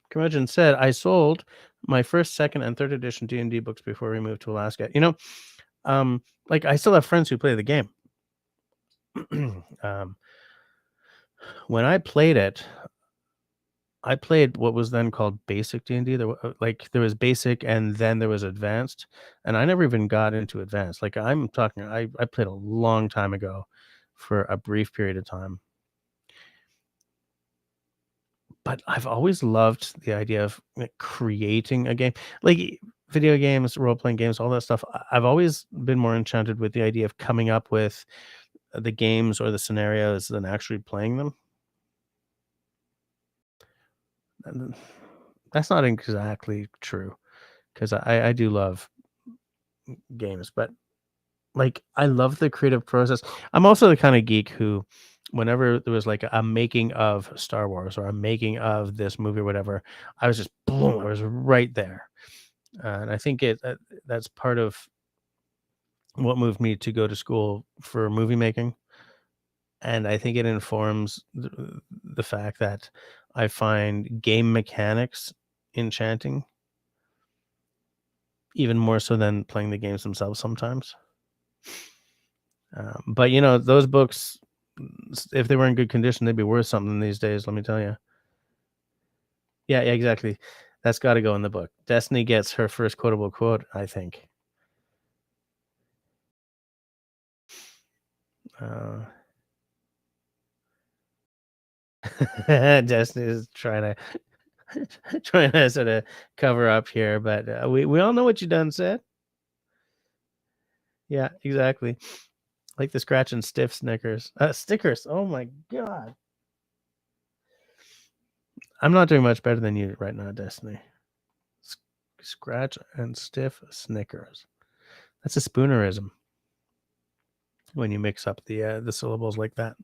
Curmudgeon said, I sold my first, second, and third edition D&D books before we moved to Alaska. Like I still have friends who play the game. When I played it, I played what was then called basic D&D. There was basic and then there was advanced, and I never even got into advanced. Like I'm talking, I played a long time ago for a brief period of time. But I've always loved the idea of like, creating a game, like video games, role playing games, all that stuff. I've always been more enchanted with the idea of coming up with the games or the scenarios than actually playing them. And that's not exactly true because I do love games, but like I love the creative process. I'm also the kind of geek who, whenever there was like a making of Star Wars or a making of this movie or whatever, I was just boom, I was right there. And I think that's part of what moved me to go to school for movie making. And I think it informs the fact that I find game mechanics enchanting even more so than playing the games themselves sometimes. But those books, if they were in good condition, they'd be worth something these days. Let me tell you. Yeah, yeah, exactly. That's got to go in the book. Destiny gets her first quotable quote, I think. Uh, Destiny is trying to Trying to sort of cover up here, but we all know what you done said. Yeah, exactly. Like the scratch and stiff Snickers. Stickers. Oh my god. I'm not doing much better than you right now, Destiny. Scratch and stiff Snickers. That's a spoonerism when you mix up the syllables like that.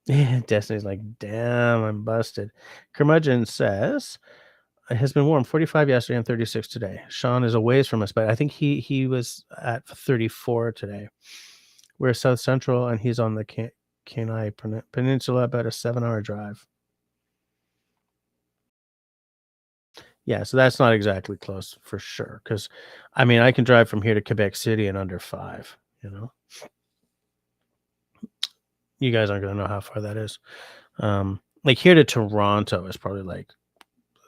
Yeah, Destiny's like, damn, I'm busted. Curmudgeon says it has been warm, 45 yesterday and 36 today. Sean is a ways from us, but I think he was at 34 today. We're South Central, and he's on the Kenai Peninsula, about a 7-hour drive. Yeah, so that's not exactly close for sure. Because, I mean, I can drive from here to Quebec City in under 5. You know, you guys aren't going to know how far that is. Like here to Toronto is probably like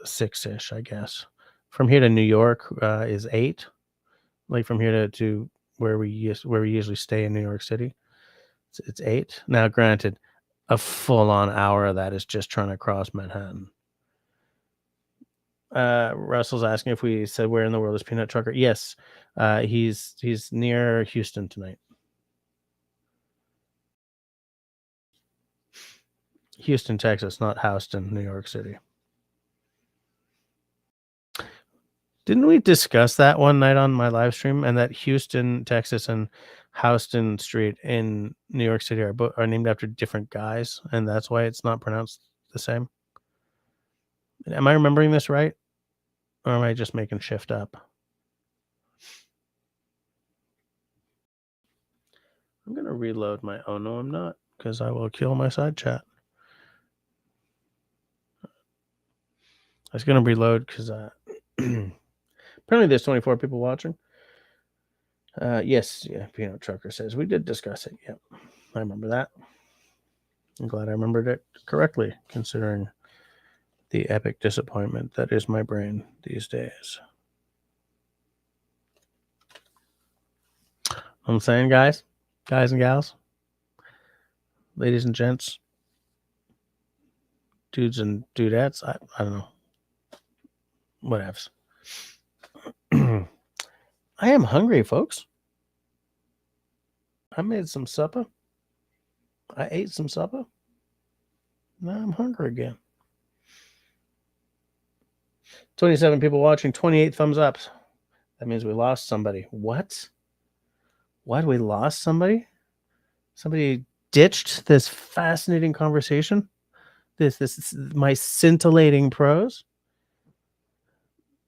6-ish, I guess. From here to New York is 8. Like from here to where we usually stay in New York City, it's 8. Now, granted, a full-on hour of that is just trying to cross Manhattan. Russell's asking if we said where in the world is Peanut Trucker. Yes, he's near Houston tonight. Houston, Texas, not Houston, New York City. Didn't we discuss that one night on my live stream? And that Houston, Texas, and Houston Street in New York City are named after different guys, and that's why it's not pronounced the same. Am I remembering this right, or am I just making shift up? I'm gonna reload my. Oh no, I'm not, because I will kill my side chat. I was gonna reload because apparently there's 24 people watching. Yes, yeah. Peanut Trucker says we did discuss it. Yep, I remember that. I'm glad I remembered it correctly, considering the epic disappointment that is my brain these days. I'm saying, guys and gals, ladies and gents, dudes and dudettes, I don't know. Whatevs. I am hungry, folks. I made some supper. I ate some supper. Now I'm hungry again. 27 people watching, 28 thumbs up. That means we lost somebody. What? What? We lost somebody? Somebody ditched this fascinating conversation? This my scintillating prose?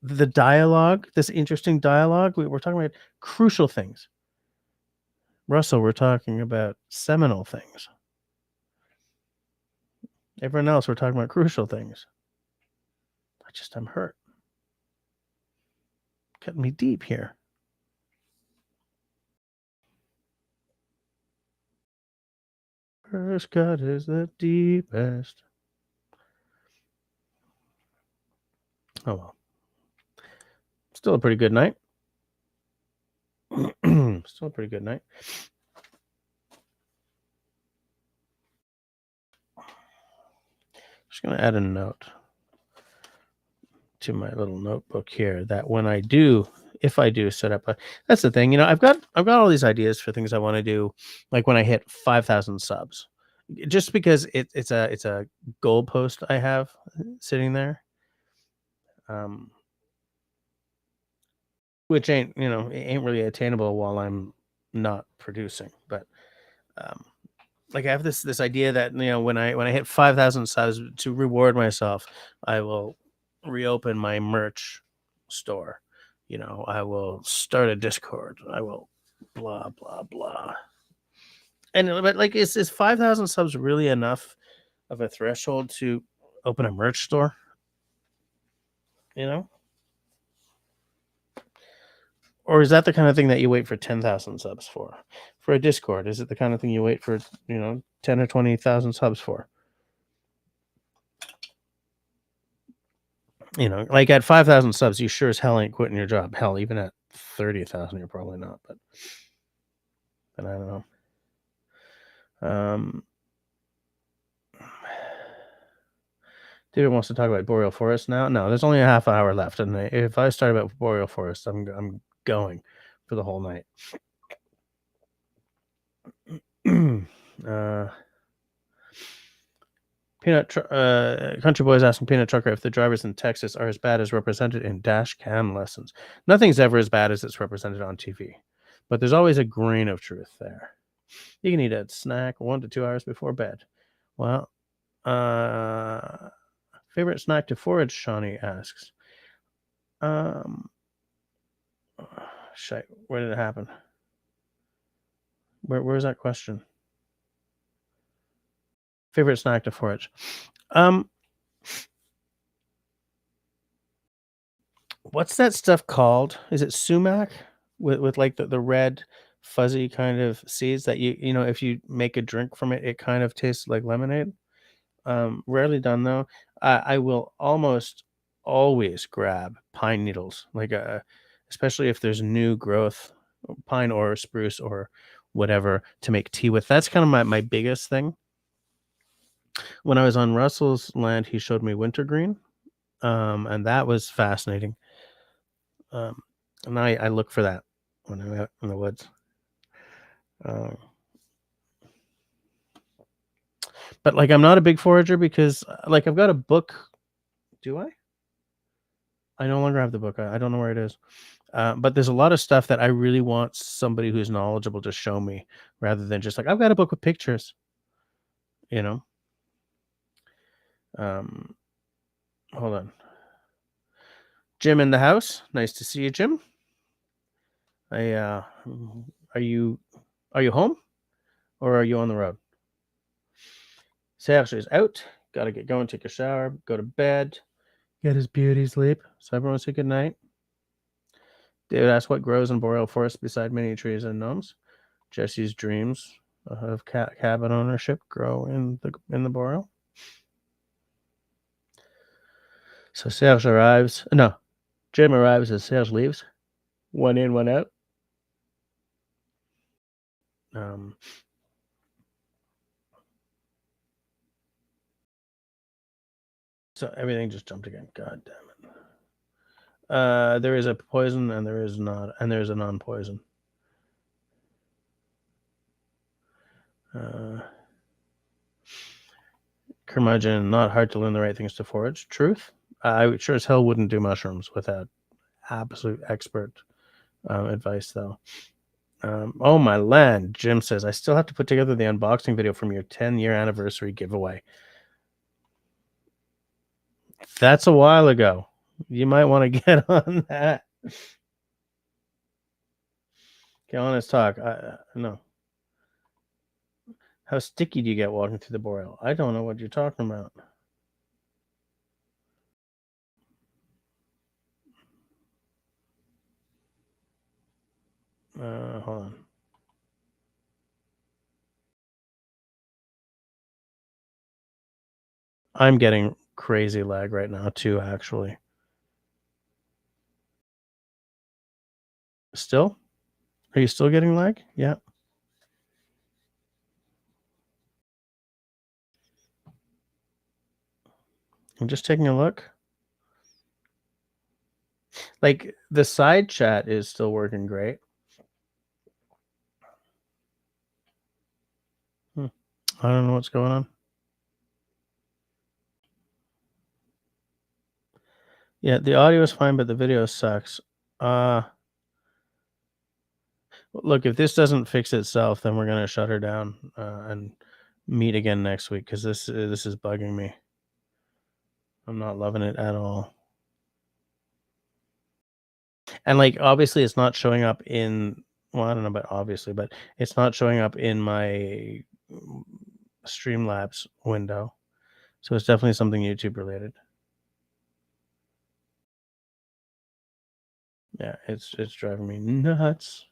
The dialogue, this interesting dialogue. We're talking about crucial things. Russell, we're talking about seminal things. Everyone else, we're talking about crucial things. I'm hurt. Cutting me deep here. First cut is the deepest. Oh well. Still a pretty good night. Still a pretty good night. Just going to add a note to my little notebook here that when I do, if I do set up that's the thing, I've got all these ideas for things I want to do, like when I hit 5,000 subs, just because it's a goalpost I have sitting there, which ain't really attainable while I'm not producing, but like I have this idea that when I hit 5,000 subs, to reward myself, I will reopen my merch store. I will start a Discord. I will blah blah blah. But like, is 5,000 subs really enough of a threshold to open a merch store? Or is that the kind of thing that you wait for 10,000 subs for? For a Discord, is it the kind of thing you wait for 10 or 20,000 subs for? Like at 5,000 subs, you sure as hell ain't quitting your job. Hell, even at 30,000, you're probably not. But I don't know. David wants to talk about boreal forest now. No, there's only a half hour left, and if I start about boreal forest, I'm going for the whole night. Country Boys asking Peanut Trucker if the drivers in Texas are as bad as represented in dash cam lessons. Nothing's ever as bad as it's represented on TV, but there's always a grain of truth there. You can eat a snack 1 to 2 hours before bed. Well, favorite snack to forage, Shawnee asks. Shit, where did it happen? Where's that question? Favorite snack to forage. What's that stuff called? Is it sumac with like the red fuzzy kind of seeds that you know if you make a drink from it, it kind of tastes like lemonade. Rarely done though. I will almost always grab pine needles, like especially if there's new growth, pine or spruce or whatever to make tea with. That's kind of my biggest thing. When I was on Russell's land, he showed me wintergreen, and that was fascinating. And I look for that when I'm out in the woods. But like, I'm not a big forager because, like, I've got a book. Do I? I no longer have the book. I don't know where it is. But there's a lot of stuff that I really want somebody who's knowledgeable to show me, rather than just like I've got a book with pictures. You know. Hold on. Jim in the house. Nice to see you, Jim. Are you home, or are you on the road? Serge is out. Got to get going, take a shower, go to bed, get his beauty sleep. So everyone say good night. David asks what grows in boreal forest beside many trees and gnomes. Jesse's dreams of cabin ownership grow in the boreal. So Serge arrives. No, Jim arrives as Serge leaves. One in, one out. So everything just jumped again. God damn it. There is a poison and there is not, and there's a non-poison. Curmudgeon, not hard to learn the right things to forage. Truth. I sure as hell wouldn't do mushrooms without absolute expert advice, though. Oh, my land. Jim says, I still have to put together the unboxing video from your 10-year anniversary giveaway. That's a while ago. You might want to get on that. Okay, honest talk. No. How sticky do you get walking through the boreal? I don't know what you're talking about. Hold on. I'm getting crazy lag right now too, actually. Still? Are you still getting lag? Yeah. I'm just taking a look. Like, the side chat is still working great. I don't know what's going on. Yeah, the audio is fine, but the video sucks. Look, if this doesn't fix itself, then we're gonna shut her down and meet again next week, because this is bugging me. I'm not loving it at all. And like, obviously, it's not showing up in. Well, I don't know about obviously, but it's not showing up in my Streamlabs window, so it's definitely something YouTube related. Yeah, it's driving me nuts.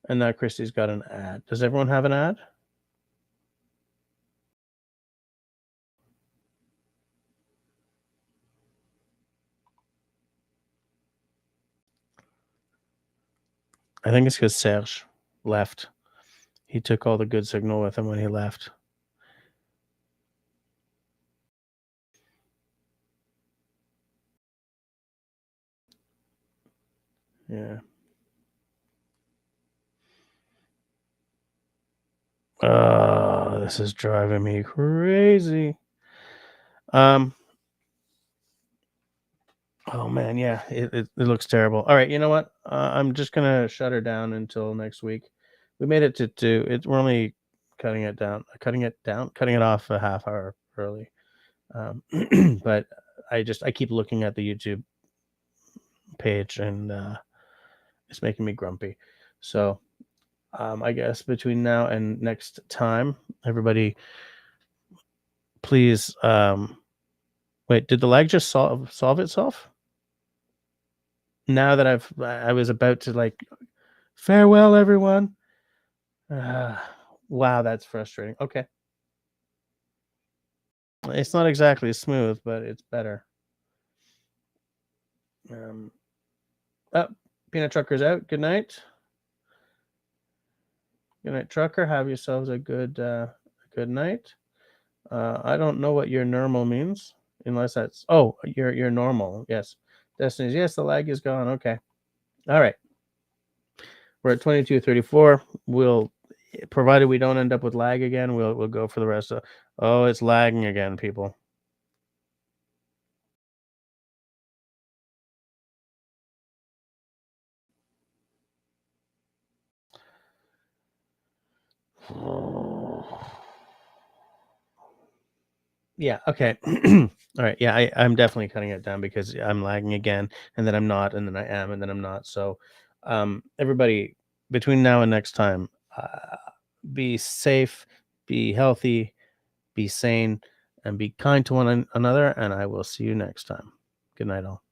And now Christy's got an ad. Does everyone have an ad? I think it's because Serge left. He took all the good signal with him when he left. Yeah. Oh, this is driving me crazy. Um. Oh man, yeah, it looks terrible. All right, you know what? I'm just gonna shut her down until next week. We made it to 2. We're only cutting it off a half hour early. But I keep looking at the YouTube page, and it's making me grumpy. So I guess between now and next time, everybody, please. Wait, did the lag just solve itself? Now that I was about to like farewell, everyone. Uh, wow, that's frustrating. Okay, it's not exactly smooth, but it's better. Um, oh, Peanut Trucker's out. Good night. Good night, Trucker. Have yourselves a good night. I don't know what your normal means, unless that's your normal. Yes, Destiny's. Yes, the lag is gone. Okay, all right. We're at 22:34. We'll, provided we don't end up with lag again, we'll go for the rest of. Oh, it's lagging again, people. Yeah. Okay. All right. Yeah. I'm definitely cutting it down because I'm lagging again, and then I'm not, and then I am, and then I'm not. So, everybody, between now and next time, be safe, be healthy, be sane, and be kind to one another. And I will see you next time. Good night, all.